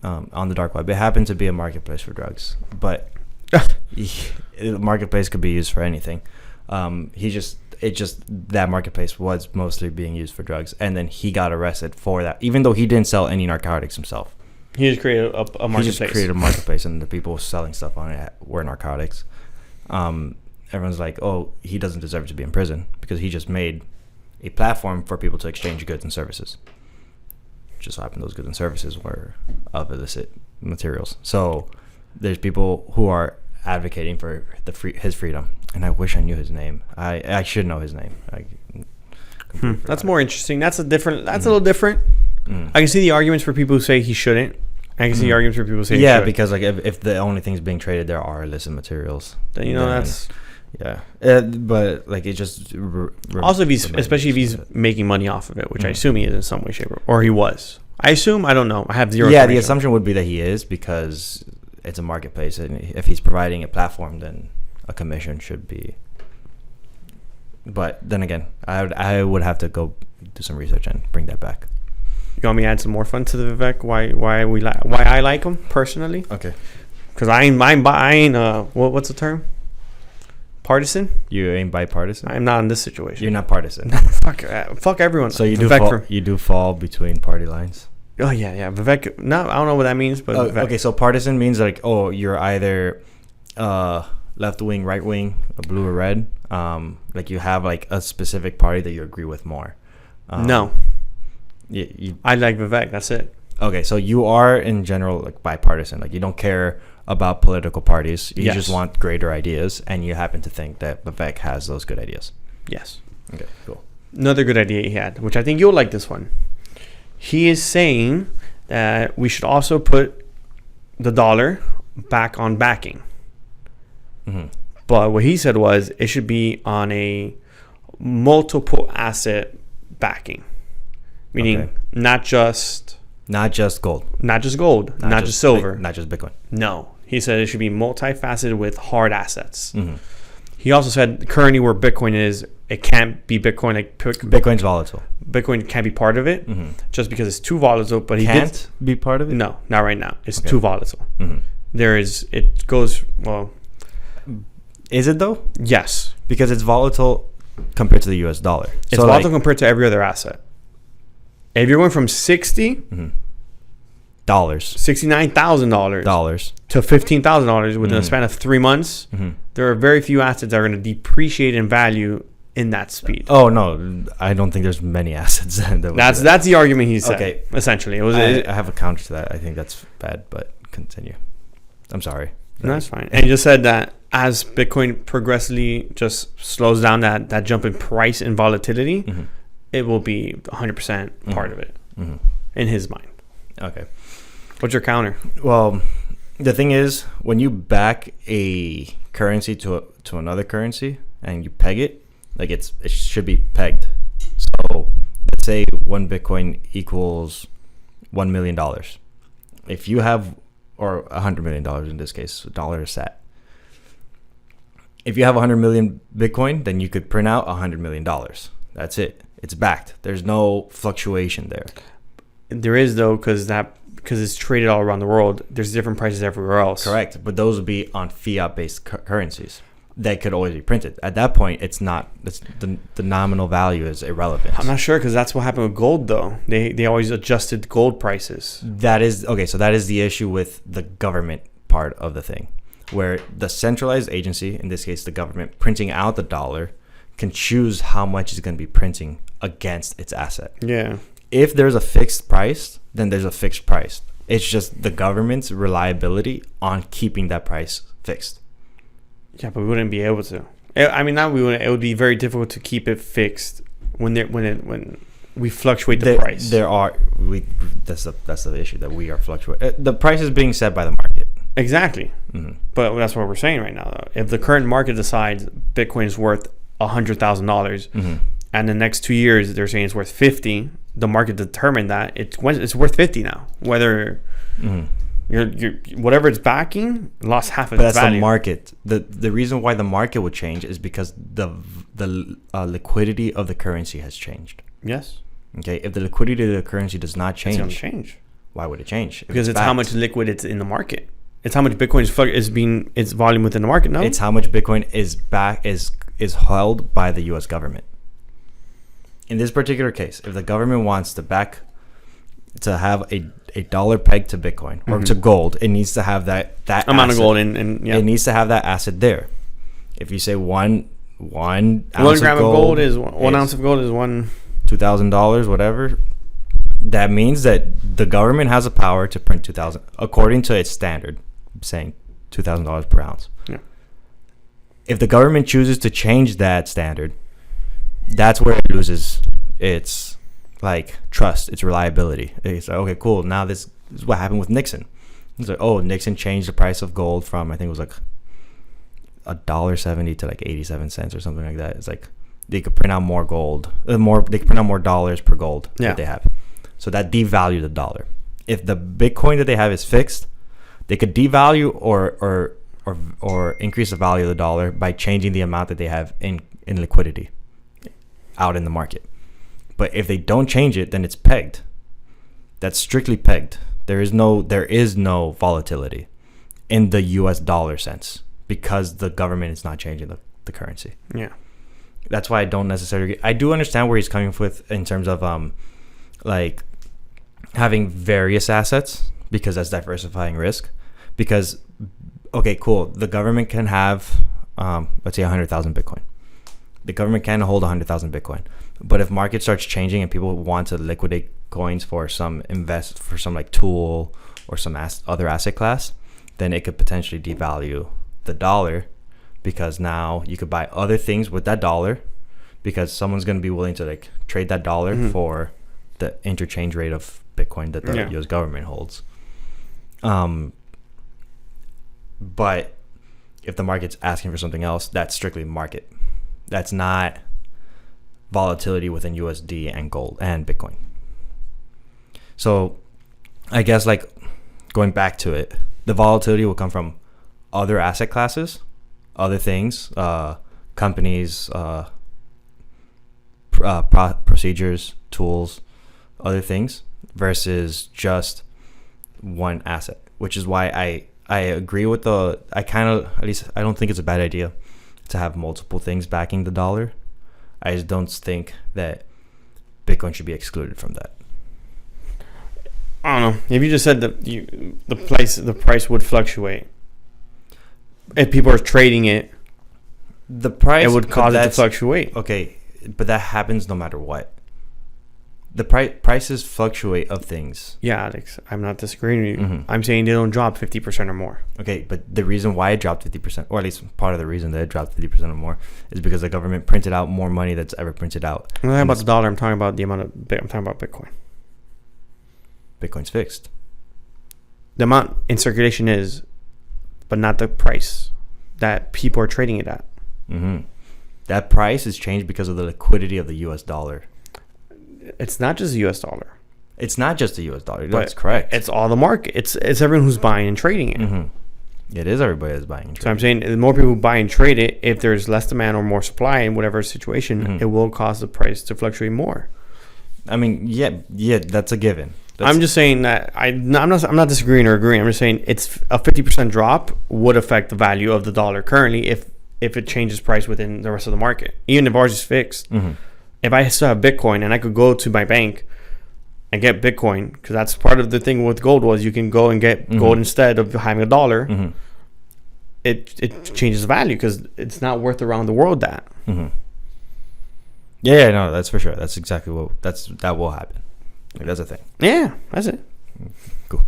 on the dark web. It happened to be a marketplace for drugs, but the marketplace could be used for anything. That marketplace was mostly being used for drugs, and then he got arrested for that, even though he didn't sell any narcotics himself. He just created a marketplace. He just created a marketplace, and the people selling stuff on it were narcotics. Everyone's like, oh, he doesn't deserve to be in prison because he just made a platform for people to exchange goods and services. Just so happened those goods and services were of illicit materials. So there's people who are advocating for his freedom, and I wish I knew his name. I should know his name. That's more interesting. That's a little different. I can see the arguments for people who say he shouldn't. I can see the arguments for people who say he should. Because like if the only things being traded there are illicit materials, then that's. Yeah, but like it just also especially if he's making money off of it, which I assume he is in some way, shape, or he was. I assume, I don't know. I have zero. Yeah, the assumption would be that he is because it's a marketplace, and if he's providing a platform, then a commission should be. But then again, I would have to go do some research and bring that back. You want me to add some more fun to the Vivek? Why I like him personally? Okay. Because I ain't what's the term? Partisan? You ain't bipartisan? I'm not in this situation. You're not partisan. Fuck everyone. So you do fall between party lines? Oh, yeah. Vivek, no, I don't know what that means, but okay, so partisan means like, oh, you're either left wing, right wing, blue or red. Like you have like a specific party that you agree with more. No. I like Vivek, that's it. Okay, so you are in general like bipartisan. Like you don't care about political parties. You just want greater ideas, and you happen to think that Vivek has those good ideas. Yes. Okay, cool. Another good idea he had, which I think you'll like this one. He is saying that we should also put the dollar back on backing. Mm-hmm. But what he said was it should be on a multiple asset backing, meaning not just gold, not just silver, not just Bitcoin. No, he said it should be multifaceted with hard assets. Mm-hmm. He also said currently where Bitcoin is, it can't be Bitcoin. Like Bitcoin's volatile. Bitcoin can't be part of it just because it's too volatile. But he can't be part of it. No, not right now. It's too volatile. Mm-hmm. It goes well. Is it though? Yes, because it's volatile compared to the U.S. dollar. It's volatile compared to every other asset. If you're going from $69,000 to $15,000 within a span of 3 months, there are very few assets that are going to depreciate in value in that speed. Oh no, I don't think there's many assets. That's the argument he said. Okay, essentially, I have a counter to that. I think that's bad, but continue. I'm sorry. No, that's fine. And he just said that as Bitcoin progressively just slows down that jump in price and volatility, it will be 100% part of it in his mind. Okay. What's your counter? Well, the thing is, when you back a currency to another currency and you peg it, like it should be pegged. So let's say one Bitcoin equals $1 million. If you have, or $100 million in this case, a dollar is set. If you have 100 million Bitcoin, then you could print out $100 million. That's it. It's backed. There's no fluctuation there. There is though, because it's traded all around the world. There's different prices everywhere else. Correct, but those would be on fiat-based currencies that could always be printed. At that point, it's not. The nominal value is irrelevant. I'm not sure because that's what happened with gold though. They always adjusted gold prices. That is okay. So that is the issue with the government part of the thing, where the centralized agency, in this case the government, printing out the dollar, can choose how much it's going to be printing against its asset. Yeah. if there's a fixed price, then there's a fixed price. It's just the government's reliability on keeping that price fixed. Yeah, but we wouldn't be able to. I mean, not we wouldn't. It would be very difficult to keep it fixed when we fluctuate the price. That's the issue, that we are fluctuating. The price is being set by the market. Exactly. Mm-hmm. But that's what we're saying right now, though. If the current market decides Bitcoin is worth $100,000, and the next 2 years they're saying it's worth 50, the market determined that it's worth 50 now. Whether you're whatever it's backing lost half of its value. That's the market. The reason why the market would change is because the liquidity of the currency has changed. Yes. Okay. If the liquidity of the currency does not change, it's going to change. Why would it change? Because it's how much liquid it's in the market. It's how much Bitcoin is being its volume within the market. No, it's how much Bitcoin is held by the U.S. government. In this particular case, if the government wants to have a dollar pegged to Bitcoin or to gold, it needs to have that amount asset. of gold, and it needs to have that asset there. If you say one gram of gold is 1 ounce of gold is $2,000, whatever. That means that the government has a power to print 2,000 according to its standard, saying $2,000 per ounce. Yeah. If the government chooses to change that standard, that's where it loses its trust, its reliability. It's like, okay, cool. Now this is what happened with Nixon. It's like, oh, Nixon changed the price of gold from, I think it was $1.70 to 87 cents or something like that. It's like they could print out more gold, they could print out more dollars per gold that they have. So that devalued the dollar. If the Bitcoin that they have is fixed, they could devalue or increase the value of the dollar by changing the amount that they have in liquidity out in the market. But if they don't change it, then it's pegged. That's strictly pegged. There is no volatility in the US dollar sense because the government is not changing the currency. Yeah. That's why I don't necessarily. I do understand where he's coming with in terms of having various assets, because that's diversifying risk. Because, okay, cool. The government can have, let's say 100,000 Bitcoin. The government can hold 100,000 Bitcoin. But if market starts changing and people want to liquidate coins for some tool or some other asset class, then it could potentially devalue the dollar, because now you could buy other things with that dollar, because someone's going to be willing to trade that dollar for the interchange rate of Bitcoin that the U.S. government holds. But if the market's asking for something else, that's strictly market. That's not volatility within USD and gold and Bitcoin. So I guess going back to it, the volatility will come from other asset classes, other things, companies, procedures, tools, other things, versus just one asset, which is why I agree with at least I don't think it's a bad idea to have multiple things backing the dollar. I just don't think that Bitcoin should be excluded from that. I don't know. If you just said that the price would fluctuate, if people are trading it, the price, it would cause it to fluctuate. Okay, but that happens no matter what. The prices fluctuate of things. Yeah, Alex, I'm not disagreeing with you. Mm-hmm. I'm saying they don't drop 50% or more. Okay, but the reason why it dropped 50%, or at least part of the reason that it dropped 50% or more, is because the government printed out more money that's ever printed out. I'm not talking about the dollar. I'm talking about the amount of. I'm talking about Bitcoin. Bitcoin's fixed. The amount in circulation is, but not the price that people are trading it at. Mm-hmm. That price is changed because of the liquidity of the U.S. dollar. It's not just the U.S. dollar. It's not just the U.S. dollar. That's correct. It's all the market. It's everyone who's buying and trading it. Mm-hmm. It is everybody that's buying and trading. So I'm saying the more people who buy and trade it, if there's less demand or more supply in whatever situation, it will cause the price to fluctuate more. I mean, yeah, that's a given. I'm just saying that I'm not disagreeing or agreeing. I'm just saying it's a 50% drop would affect the value of the dollar currently if it changes price within the rest of the market, even if ours is fixed. Mm-hmm. If I still have Bitcoin and I could go to my bank and get Bitcoin, because that's part of the thing with gold was you can go and get gold instead of having a dollar. Mm-hmm. It changes value because it's not worth around the world that. Mm-hmm. Yeah, no, that's for sure. That's exactly that will happen. Like, that's a thing. Yeah, that's it. Cool.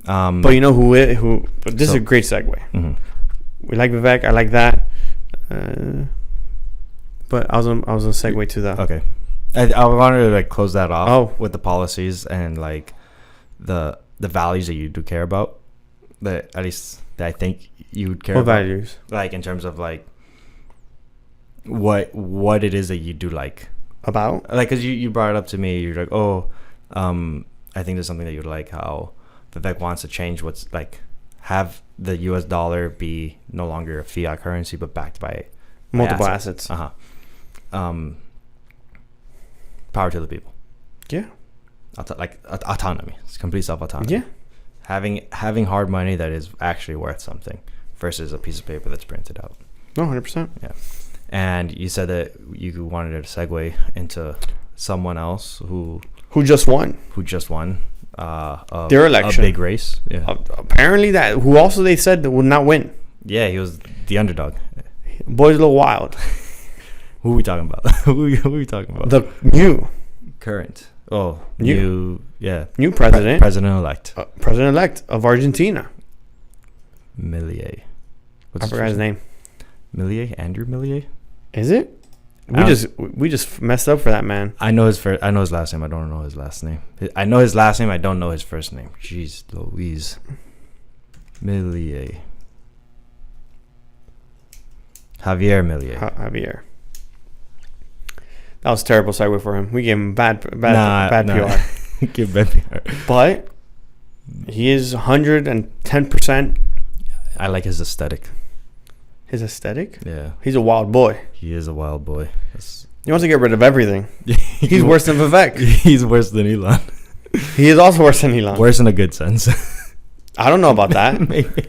But you know who? But this is a great segue. Mm-hmm. We like Vivek. I like that. But I was gonna segue to the. Okay. I wanted to like close that off with the policies and like the values that you do care about. That at least that I think you would care what about. values? Like in terms of like what it is that you do like. About? Like, because you brought it up to me. You're like, I think there's something that you'd like how Vivek wants to change what's like have the U.S. dollar be no longer a fiat currency but backed by multiple assets. Power to the people. Yeah. Autonomy. It's complete self-autonomy. Yeah. Having hard money that is actually worth something versus a piece of paper that's printed out. No, 100%. Yeah. And you said that you wanted to segue into someone else who just won. Their election. A big race. Yeah. Apparently who also they said that would not win. Yeah, he was the underdog. Boy's a little wild. Who are we talking about? Who are we talking about? The new president. President-elect. President-elect of Argentina. Milei. I forgot his name. Milei? Andrew Milei? Is it? We just messed up for that man. I know his last name. I don't know his last name. I know his last name. I don't know his first name. Jeez Louise. Milei. Javier Milei. Javier. That was a terrible segue for him. We gave him bad PR. Give bad PR. But he is 110%. I like his aesthetic. His aesthetic? Yeah. He's a wild boy. He is a wild boy. He wants to get rid of everything. He's worse than Vivek. He's worse than Elon. He is also worse than Elon. Worse in a good sense. I don't know about that. Maybe.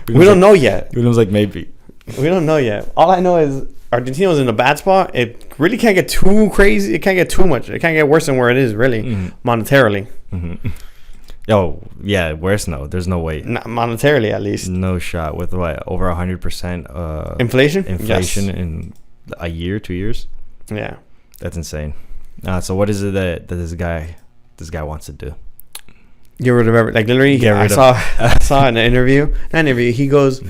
We don't know yet. It was like maybe. We don't know yet. All I know is Argentina was in a bad spot. It really can't get too crazy. It can't get too much. It can't get worse than where it is, really, monetarily. Mm-hmm. Oh, yeah, worse no. There's no way. Not monetarily, at least. No shot. With what? Over 100% inflation? Inflation Yes. in a year, 2 years? Yeah. That's insane. So what is it that this guy wants to do? Get rid of everything. Like, literally, I saw in an interview. Not an interview. He goes,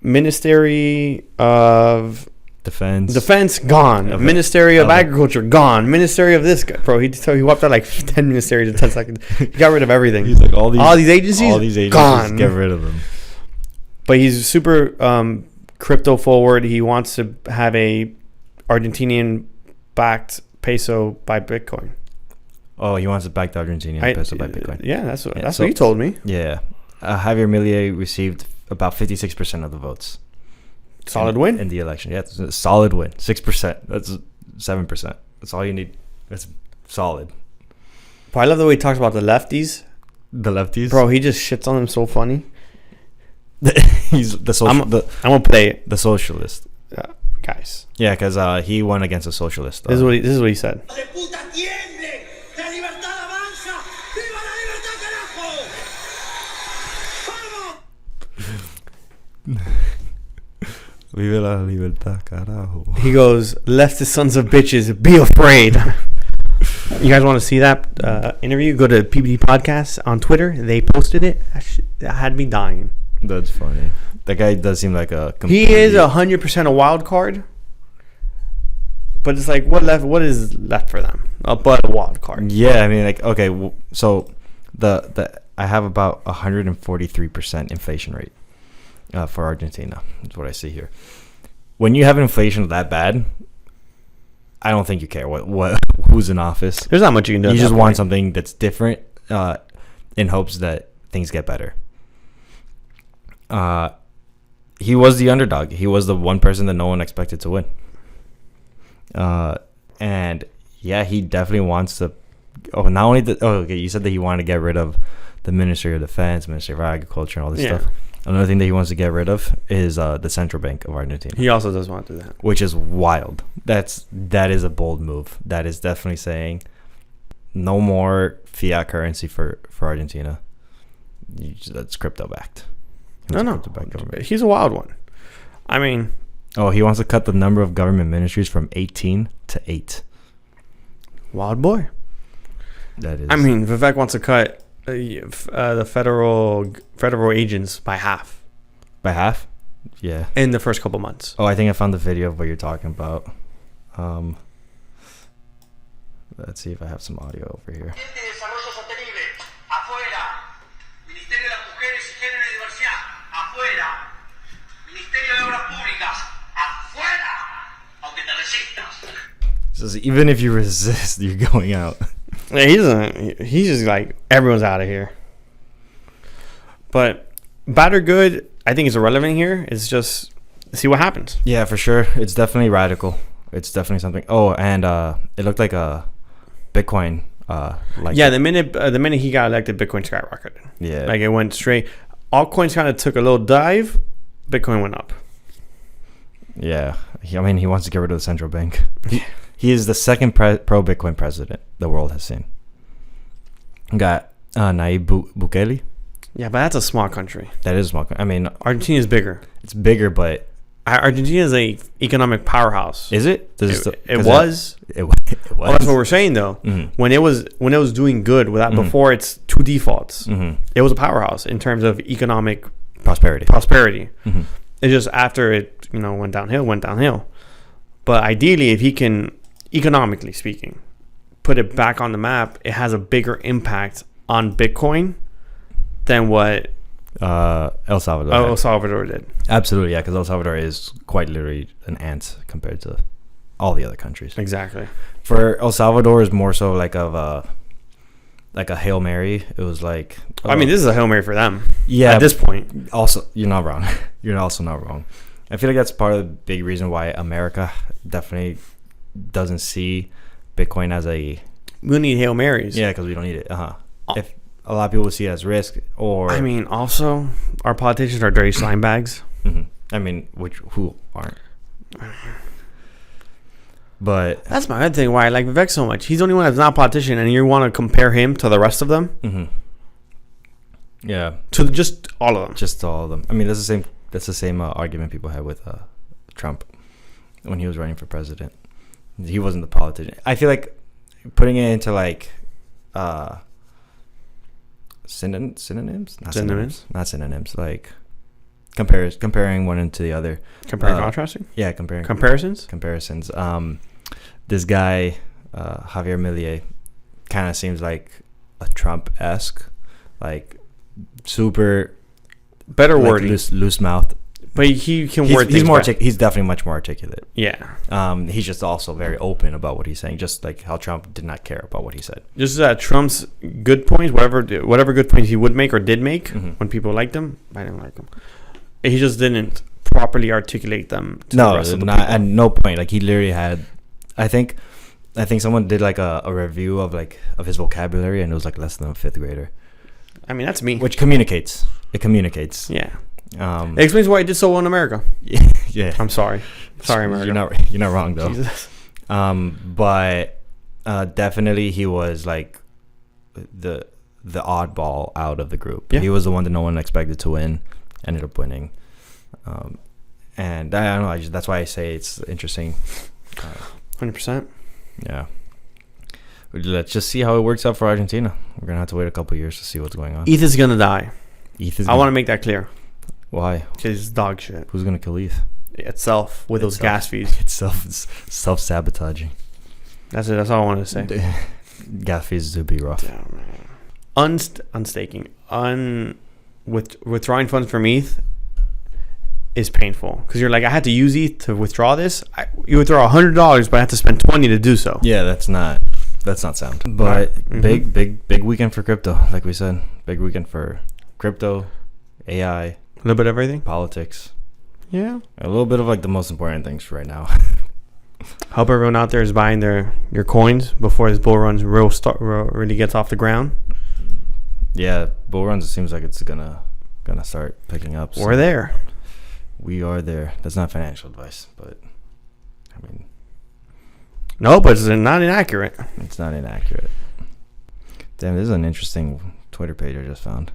Ministry of Defense gone. Okay. Ministry of Agriculture gone. Ministry of this guy. Bro, he wiped out like 10 ministries in 10 seconds. He got rid of everything. He's like all these agencies gone. Get rid of them. But he's super crypto forward. He wants to have a Argentinian backed peso by Bitcoin. Oh, he wants to back the Argentinian peso by Bitcoin. Yeah, that's what he told me. Yeah. Javier Milei received about 56% of the votes. Solid win in the election. Yeah, it's a solid win. 6%. That's 7%. That's all you need. That's solid. But I love the way he talks about the lefties. The lefties, bro. He just shits on them so funny. He's the social. I'm gonna play it. The socialist, guys. Yeah, because he won against a socialist. This is what he said. Vive la libertad, carajo. He goes, leftist sons of bitches, be afraid. You guys want to see that interview? Go to PBD Podcast on Twitter. They posted it. That had me dying. That's funny. That guy does seem like a... He is 100% a wild card. But it's like, what is left for them? But a wild card. Yeah, I mean, like, okay, so I have about 143% inflation rate. For Argentina, that's what I see here. When you have inflation that bad, I don't think you care what who's in office. There's not much you can do. You just want something that's different, in hopes that things get better. He was the underdog. He was the one person that no one expected to win. And yeah, he definitely wants to. Oh, not only okay. You said that he wanted to get rid of the Ministry of Defense, Ministry of Agriculture, and all this stuff. Another thing that he wants to get rid of is the Central Bank of Argentina. He also does want to do that. Which is wild. That is a bold move. That is definitely saying no more fiat currency for Argentina. That's crypto backed. No. He's a wild one. I mean, Oh, he wants to cut the number of government ministries from 18 to 8. Wild boy. That is. I mean, Vivek wants to cut the federal agents by half. By half? Yeah. In the first couple months. Oh, I think I found the video of what you're talking about. Let's see if I have some audio over here. It says even if you resist, you're going out. Yeah, he's just like, everyone's out of here. But bad or good, I think it's irrelevant here. It's just see what happens. Yeah, for sure. It's definitely radical. It's definitely something. Oh, and it looked like a Bitcoin. The minute he got elected, Bitcoin skyrocketed. Yeah, like it went straight. Altcoins kind of took a little dive. Bitcoin went up. Yeah, I mean, he wants to get rid of the central bank. He is the second pro-Bitcoin president the world has seen. Got Nayib Bukele. Yeah, but that's a small country. That is small. I mean, Argentina is bigger. It's bigger, but Argentina is a economic powerhouse. Is it? It was. It was. Oh, that's what we're saying, though. Mm-hmm. When it was doing good, without before its two defaults, it was a powerhouse in terms of economic prosperity. Mm-hmm. It's just after it, went downhill. But ideally, if he can, economically speaking, put it back on the map, it has a bigger impact on Bitcoin than what El Salvador did. Absolutely, yeah, because El Salvador is quite literally an ant compared to all the other countries. Exactly. For El Salvador is more so like a Hail Mary. It was like I mean, this is a Hail Mary for them. Yeah, at this point. Also, you're not wrong. You're also not wrong. I feel like that's part of the big reason why America definitely doesn't see Bitcoin as a. We need Hail Marys. Yeah, because we don't need it. If a lot of people see it as risk, or I mean, also our politicians are dirty slime bags. Mm-hmm. I mean, who aren't? But that's my other thing. Why I like Vivek so much? He's the only one that's not a politician, and you want to compare him to the rest of them. Mm-hmm. Yeah, to just all of them. Just all of them. I mean, that's the same argument people had with Trump when he was running for president. He wasn't the politician. I feel like putting it into like synonyms, not synonyms. Like comparing one into the other. Contrasting. Yeah, comparisons. This guy Javier Milei kind of seems like a Trump-esque, like super better wording, loose mouth. But he can word things more. He's definitely much more articulate. Yeah. He's just also very open about what he's saying, just like how Trump did not care about what he said. Just Trump's good points, whatever good points he would make or did make when people liked him, I didn't like him. He just didn't properly articulate them. To the rest of the people. At no point. Like he literally had. I think someone did like a review of his vocabulary, and it was like less than a fifth grader. I mean, that's me. Which communicates. It communicates. Yeah. It explains why he did so well in America. Yeah. I'm sorry. Sorry, America. You're not wrong though. Jesus. But definitely he was like the oddball out of the group. Yeah. He was the one that no one expected to win. Ended up winning. And I don't know. That's why I say it's interesting. 100%. Yeah. Let's just see how it works out for Argentina. We're gonna have to wait a couple of years to see what's going on. ETH is gonna die. I want to make that clear. Why? Because it's dog shit. Who's gonna kill ETH? Itself with those gas fees. It's self-sabotaging. That's it. That's all I wanted to say. Gas fees would be rough. Damn, man. Unstaking. Withdrawing funds from ETH is painful because you're like, I had to use ETH to withdraw this. You withdraw $100, but I have to spend $20 to do so. Yeah, that's not sound. But big weekend for crypto, like we said. Big weekend for crypto, AI, a little bit of everything, politics. Yeah, a little bit of like the most important things right now. Hope everyone out there is buying your coins before this bull run really gets off the ground. Yeah, bull runs. It seems like it's gonna start picking up. We're there. We are there. That's not financial advice, but I mean, no, but it's not inaccurate. It's not inaccurate. Damn, this is an interesting Twitter page I just found.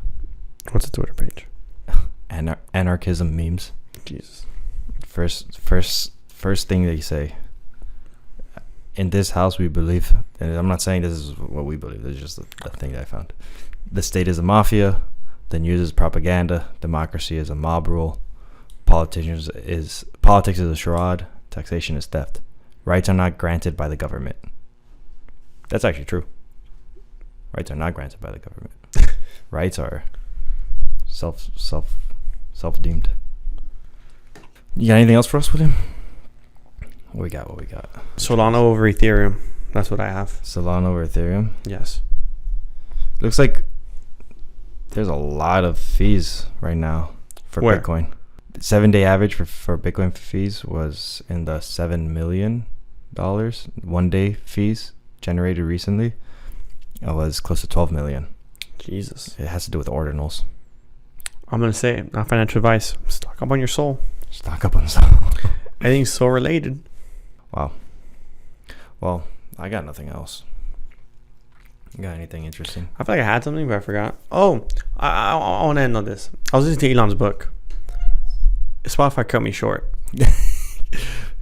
What's a Twitter page? Anarchism memes. Jesus. First thing they say. In this house, we believe, and I'm not saying this is what we believe. This is just the thing that I found. The state is a mafia. The news is propaganda. Democracy is a mob rule. Politics is a charade. Taxation is theft. Rights are not granted by the government. That's actually true. Rights are not granted by the government. Rights are self-deemed. You got anything else for us, William? What we got? Solana over Ethereum. That's what I have. Solana over Ethereum? Yes. Looks like there's a lot of fees right now for Where? Bitcoin. 7-day average for Bitcoin fees was in the $7 million. 1 day fees generated recently. It was close to 12 million. Jesus. It has to do with ordinals. I'm going to say it. Not financial advice. Stock up on your soul. Stock up on stuff. Everything's so related. Wow. Well, I got nothing else. You got anything interesting? I feel like I had something, but I forgot. Oh, I want to end on this. I was listening to Elon's book. Spotify cut me short.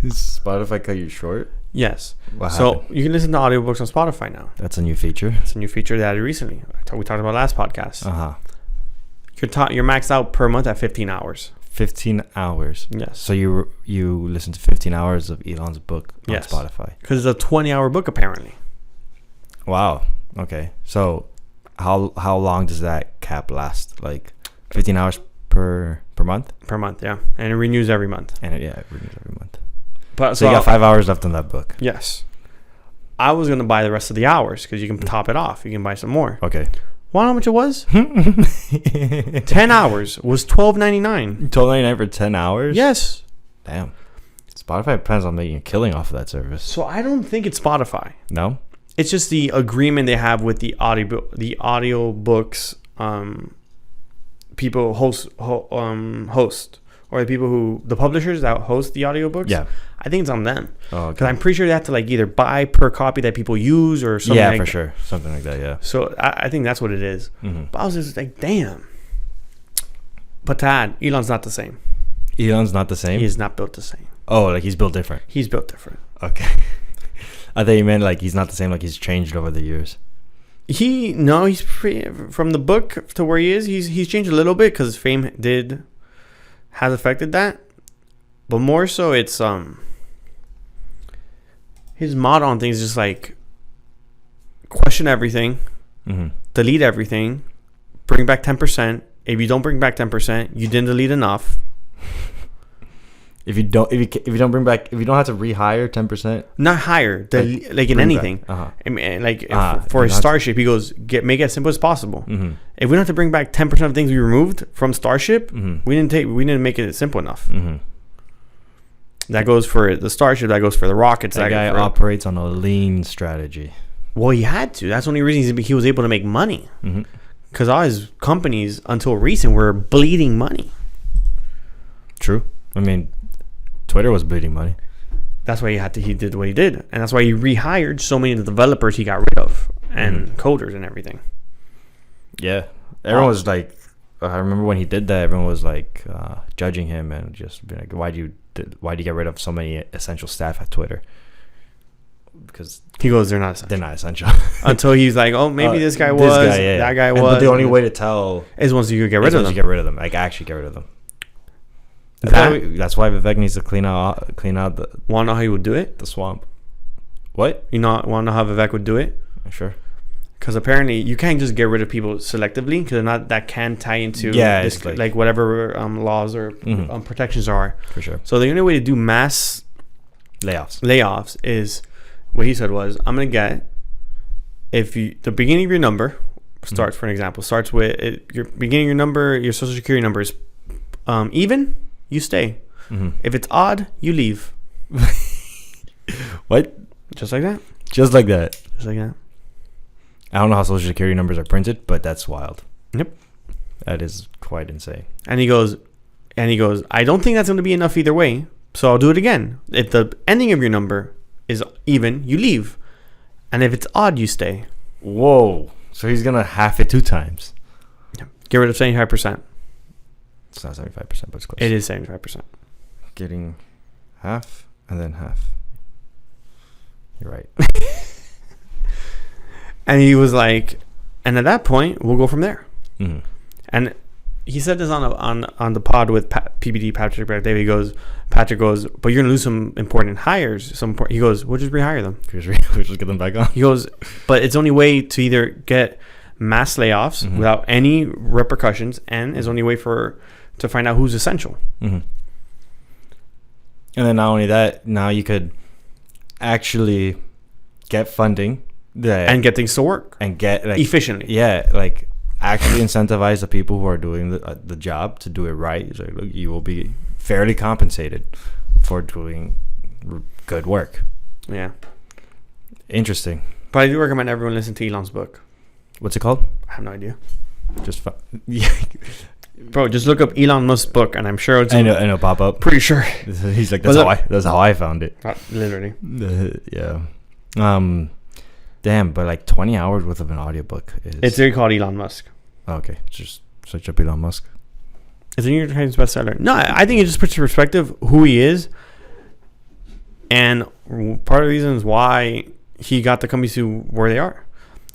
Spotify cut you short? Yes. What So happened? you can listen to audiobooks on Spotify now. That's a new feature. It's a new feature they added recently. We talked about last podcast. Uh-huh. You're maxed out per month at 15 hours. 15 hours. Yes. So you listen to 15 hours of Elon's book on Yes. Spotify. Because it's a 20-hour book, apparently. Wow. Okay. So how long does that cap last? Like 15 hours per month? Per month, yeah. And it renews every month. And it renews every month. But So you got 5 hours left on that book. Yes. I was going to buy the rest of the hours because you can top it off. You can buy some more. Okay. Want to know how much it was? 10 hours was $12.99. $12.99 for 10 hours? Yes. Damn. Spotify plans on making a killing off of that service. So I don't think it's Spotify. No? It's just the agreement they have with the audiobooks people host or the people the publishers that host the audiobooks. Yeah. I think it's on them. Oh, Because I'm pretty sure they have to like either buy per copy that people use or something. Yeah, like for that. sure. Something like that, yeah. So I think that's what it is. Mm-hmm. But I was just like, damn. But to add, Elon's not the same. Elon's not the same? He is not built the same. Oh, like he's built different. He's built different. Okay. I thought you meant like he's not the same, like he's changed over the years. He's from the book to where he is. He's changed a little bit because fame has affected that, but more so it's his motto on things is just like question everything, Mm-hmm. delete everything, bring back 10%. If you don't bring back 10%, you didn't delete enough. If you don't have to rehire 10%, Not higher, like in bring anything. back. Uh-huh. I mean, like you for a have to- Starship, he goes make it as simple as possible. Mm-hmm. If we don't have to bring back 10% of things we removed from Starship, Mm-hmm. we didn't make it simple enough. Mm-hmm. That goes for the Starship. That goes for the rockets. That guy operates on a lean strategy. Well, he had to. That's the only reason he was able to make money. Mm-hmm. Because all his companies, until recent, were bleeding money. True. I mean, Twitter was bleeding money. That's why he did what he did. And that's why he rehired so many of the developers he got rid of. And coders and everything. Yeah. Everyone was like, I remember when he did that, everyone was like judging him and just being like, why do you get rid of so many essential staff at Twitter? Because He goes, they're not essential. they're not essential. Until he's like, oh, maybe this guy was. That guy was. But the only way to tell is once you get rid is of once them. you get rid of them. Like, actually get rid of them. That's why Vivek needs to clean out the Want to know how he would do it? the swamp. What? You know, want to know how Vivek would do it? Sure. Because apparently you can't just get rid of people selectively because that can tie into it's like whatever laws or protections there are. For sure. So the only way to do mass Layoffs. is what he said was, I'm going to get, the beginning of your number starts, for an example, starts with your beginning of your number, your social security number is even, you stay. Mm-hmm. If it's odd, you leave. What? Just like that. Just like that. Just like that. I don't know how social security numbers are printed, but that's wild. Yep. That is quite insane. And he goes, I don't think that's going to be enough either way. So I'll do it again. If the ending of your number is even, you leave. And if it's odd, you stay. Whoa. So he's going to half it 2 times. Get rid of 75%. It's not 75%, but it's close. It is 75%. getting half and then half. You're right. And he was like, and at that point, we'll go from there. Mm-hmm. And he said this on the pod with PBD, Patrick David. Patrick goes, but you're going to lose some important hires. He goes, we'll just rehire them. We'll just get them back on. He goes, but it's the only way to either get mass layoffs Mm-hmm. without any repercussions, and is the only way to find out who's essential. Mm-hmm. And then not only that, now you could actually get funding And get things to work. and get like Efficiently. Yeah, like actually incentivize the people who are doing the job to do it right. So, look, you will be fairly compensated for doing good work. Yeah. Interesting. But I do recommend everyone listen to Elon's book. What's it called? I have no idea. Just yeah. Bro, just look up Elon Musk's book, and I'm sure it's... I know, it'll pop up. Pretty sure. He's like, that's how I found it. Literally. Yeah. Damn, but like 20 hours worth of an audiobook is... It's really called Elon Musk. Okay, just search up Elon Musk. It's a New York Times bestseller. No, I think it just puts in perspective who he is, and part of the reasons why he got the companies to where they are.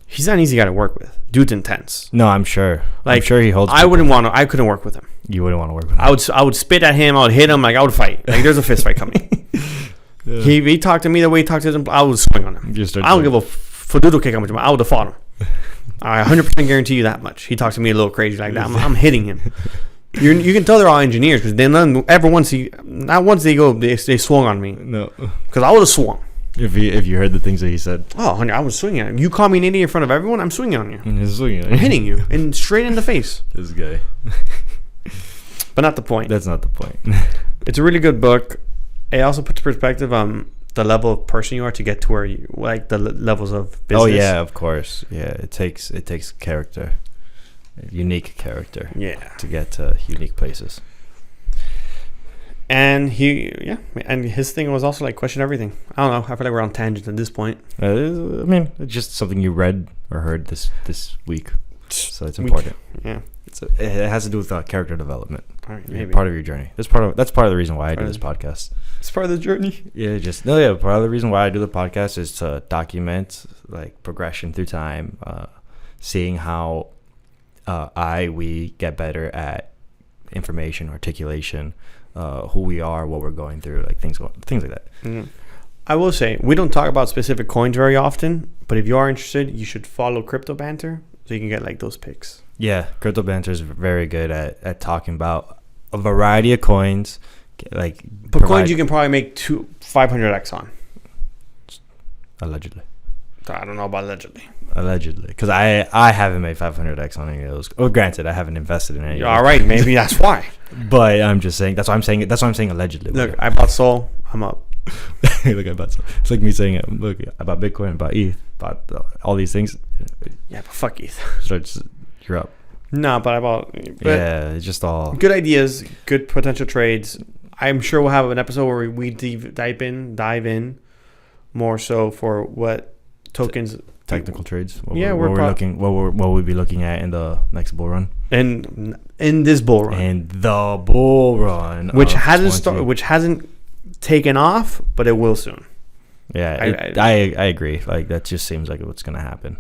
He's not an easy guy to work with. Dude's intense. No, I'm sure. Like, I'm sure he holds... I couldn't work with him. You wouldn't want to work with him. I would spit at him. I would hit him. Like, I would fight. Like, there's a fist fight coming. Yeah. He talked to me the way he talked to him. I would swing on him. I don't give a fadoodle kick how much. I would have fought him. I 100% guarantee you that much. He talks to me a little crazy like that. I'm hitting him. You can tell they're all engineers, because they not once they swung on me. No. Because I would have swung. If you heard the things that he said. Oh, honey, I was swinging at him. You call me an idiot in front of everyone, I'm swinging on you. He's swinging. I'm hitting you and straight in the face. This guy. But not the point. That's not the point. It's a really good book. It also puts perspective on the level of person you are to get to where you like the levels of business. Oh yeah, of course. Yeah, it takes character, unique character. Yeah, to get to unique places. And and his thing was also like question everything. I don't know. I feel like we're on tangent at this point. I mean, it's just something you read or heard this week, so it's important. Yeah, it has to do with character development. All right, maybe Part of your journey. That's part of the reason why I do this podcast. It's part of the journey. Yeah, part of the reason why I do the podcast is to document like progression through time, seeing how we get better at information articulation, who we are, what we're going through, like things like that. Mm-hmm. I will say we don't talk about specific coins very often, but if you are interested, you should follow Crypto Banter so you can get like those picks. Yeah, Crypto Banter is very good at talking about a variety of coins. Like, but coins you can probably make 500x on. Allegedly. I don't know about allegedly. Allegedly, because I haven't made 500x on any of those. Oh, granted, I haven't invested in any. All right, maybe that's why. But I'm just saying. That's why I'm saying allegedly. Look, I bought Sol. I'm up. Look, I bought Sol. It's like me saying, look, I bought Bitcoin, I bought ETH, bought all these things. Yeah, but fuck ETH. So you're up. No, but I bought. Yeah, it's just all good ideas, good potential trades. I'm sure we'll have an episode where we dive in more so for what tokens. Technical trades. What we'll be looking at in the next bull run. And in this bull run. And the bull run, which hasn't taken off, but it will soon. Yeah, I agree. Like that just seems like what's gonna happen.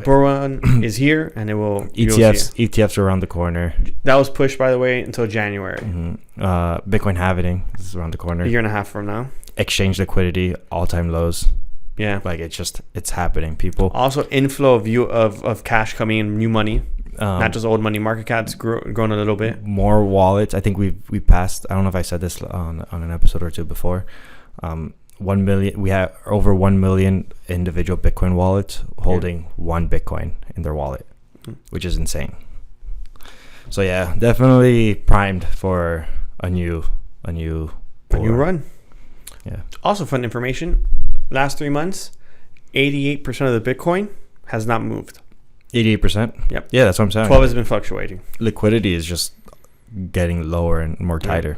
Bull run is here, and it will. ETFs are around the corner. That was pushed, by the way, until January. Mm-hmm. Bitcoin halving is around the corner. A year and a half from now. Exchange liquidity, all-time lows. Yeah, like it's happening. People also inflow of cash coming in, new money, not just old money. Market cap's grown a little bit. More wallets. I think we passed. I don't know if I said this on an episode or two before. 1 million. We have over 1 million individual Bitcoin wallets holding one Bitcoin in their wallet, which is insane. So yeah, definitely primed for a new run. Yeah. Also, fun information. Last 3 months, 88% of the Bitcoin has not moved. 88%? Yep. Yeah, that's what I'm saying. 12 has been fluctuating. Liquidity is just getting lower and more tighter.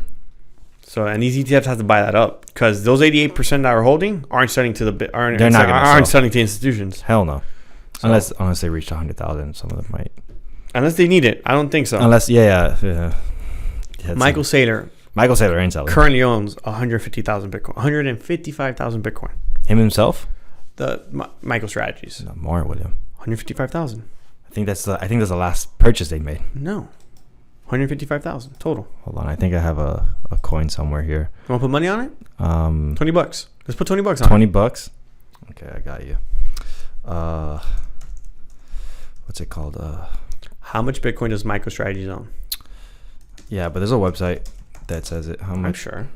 So, and these ETFs have to buy that up because those 88% that are holding aren't selling to aren't selling to institutions. Hell no. So, unless they reach 100,000, some of them might. Unless they need it, I don't think so. Unless, yeah. Michael Saylor, Michael Saylor ain't selling. Currently owns 150,000 Bitcoin. 155,000 Bitcoin. Him himself? MicroStrategies. No, more, William. 155,000. I think that's the last purchase they made. No. 155,000 total. Hold on, I think I have a coin somewhere here. You want to put money on it? $20. Let's put $20 on it. $20? Okay, I got you. What's it called? How much Bitcoin does MicroStrategies own? Yeah, but there's a website that says it. How much? I'm sure.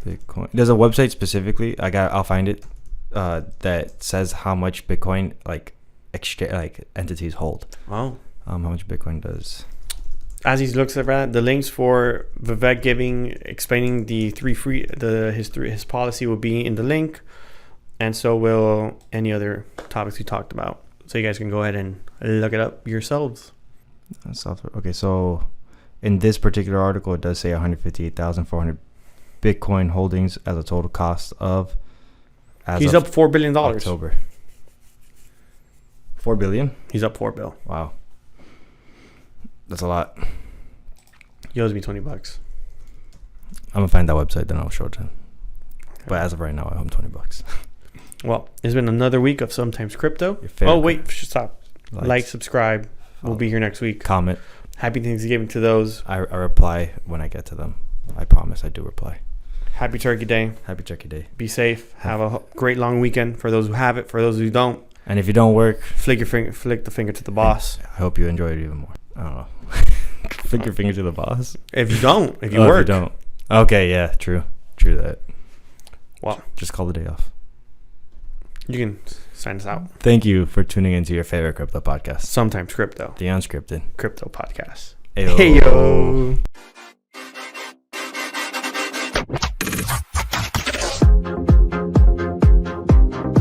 Bitcoin. There's a website specifically. I'll find it. That says how much Bitcoin like entities hold. Oh. How much Bitcoin does? As he looks at that, the links for Vivek giving explaining his policy will be in the link, and so will any other topics we talked about. So you guys can go ahead and look it up yourselves. Okay, so in this particular article, it does say 158,400 Bitcoin holdings as a total cost of. He's up $4 billion. October. $4 billion. He's up $4 billion. Wow. That's a lot. He owes me $20. I'm gonna find that website, then I'll show it to him. Okay. But as of right now, I owe him $20. Well, it's been another week of Sometimes Crypto. Stop. Like, subscribe. We'll be here next week. Comment. Happy Thanksgiving to those. I reply when I get to them. I promise I do reply. Happy Turkey Day. Happy Turkey Day. Be safe. Have a great long weekend for those who have it. For those who don't. And if you don't work, flick the finger to the boss. I hope you enjoy it even more. I don't know. Flick your finger to the boss. If you don't, if you work. If you don't. Okay, yeah, true that. Well, just call the day off. You can sign us out. Thank you for tuning into your favorite crypto podcast. Sometimes Crypto. The Unscripted Crypto Podcast. Ayo. Hey yo.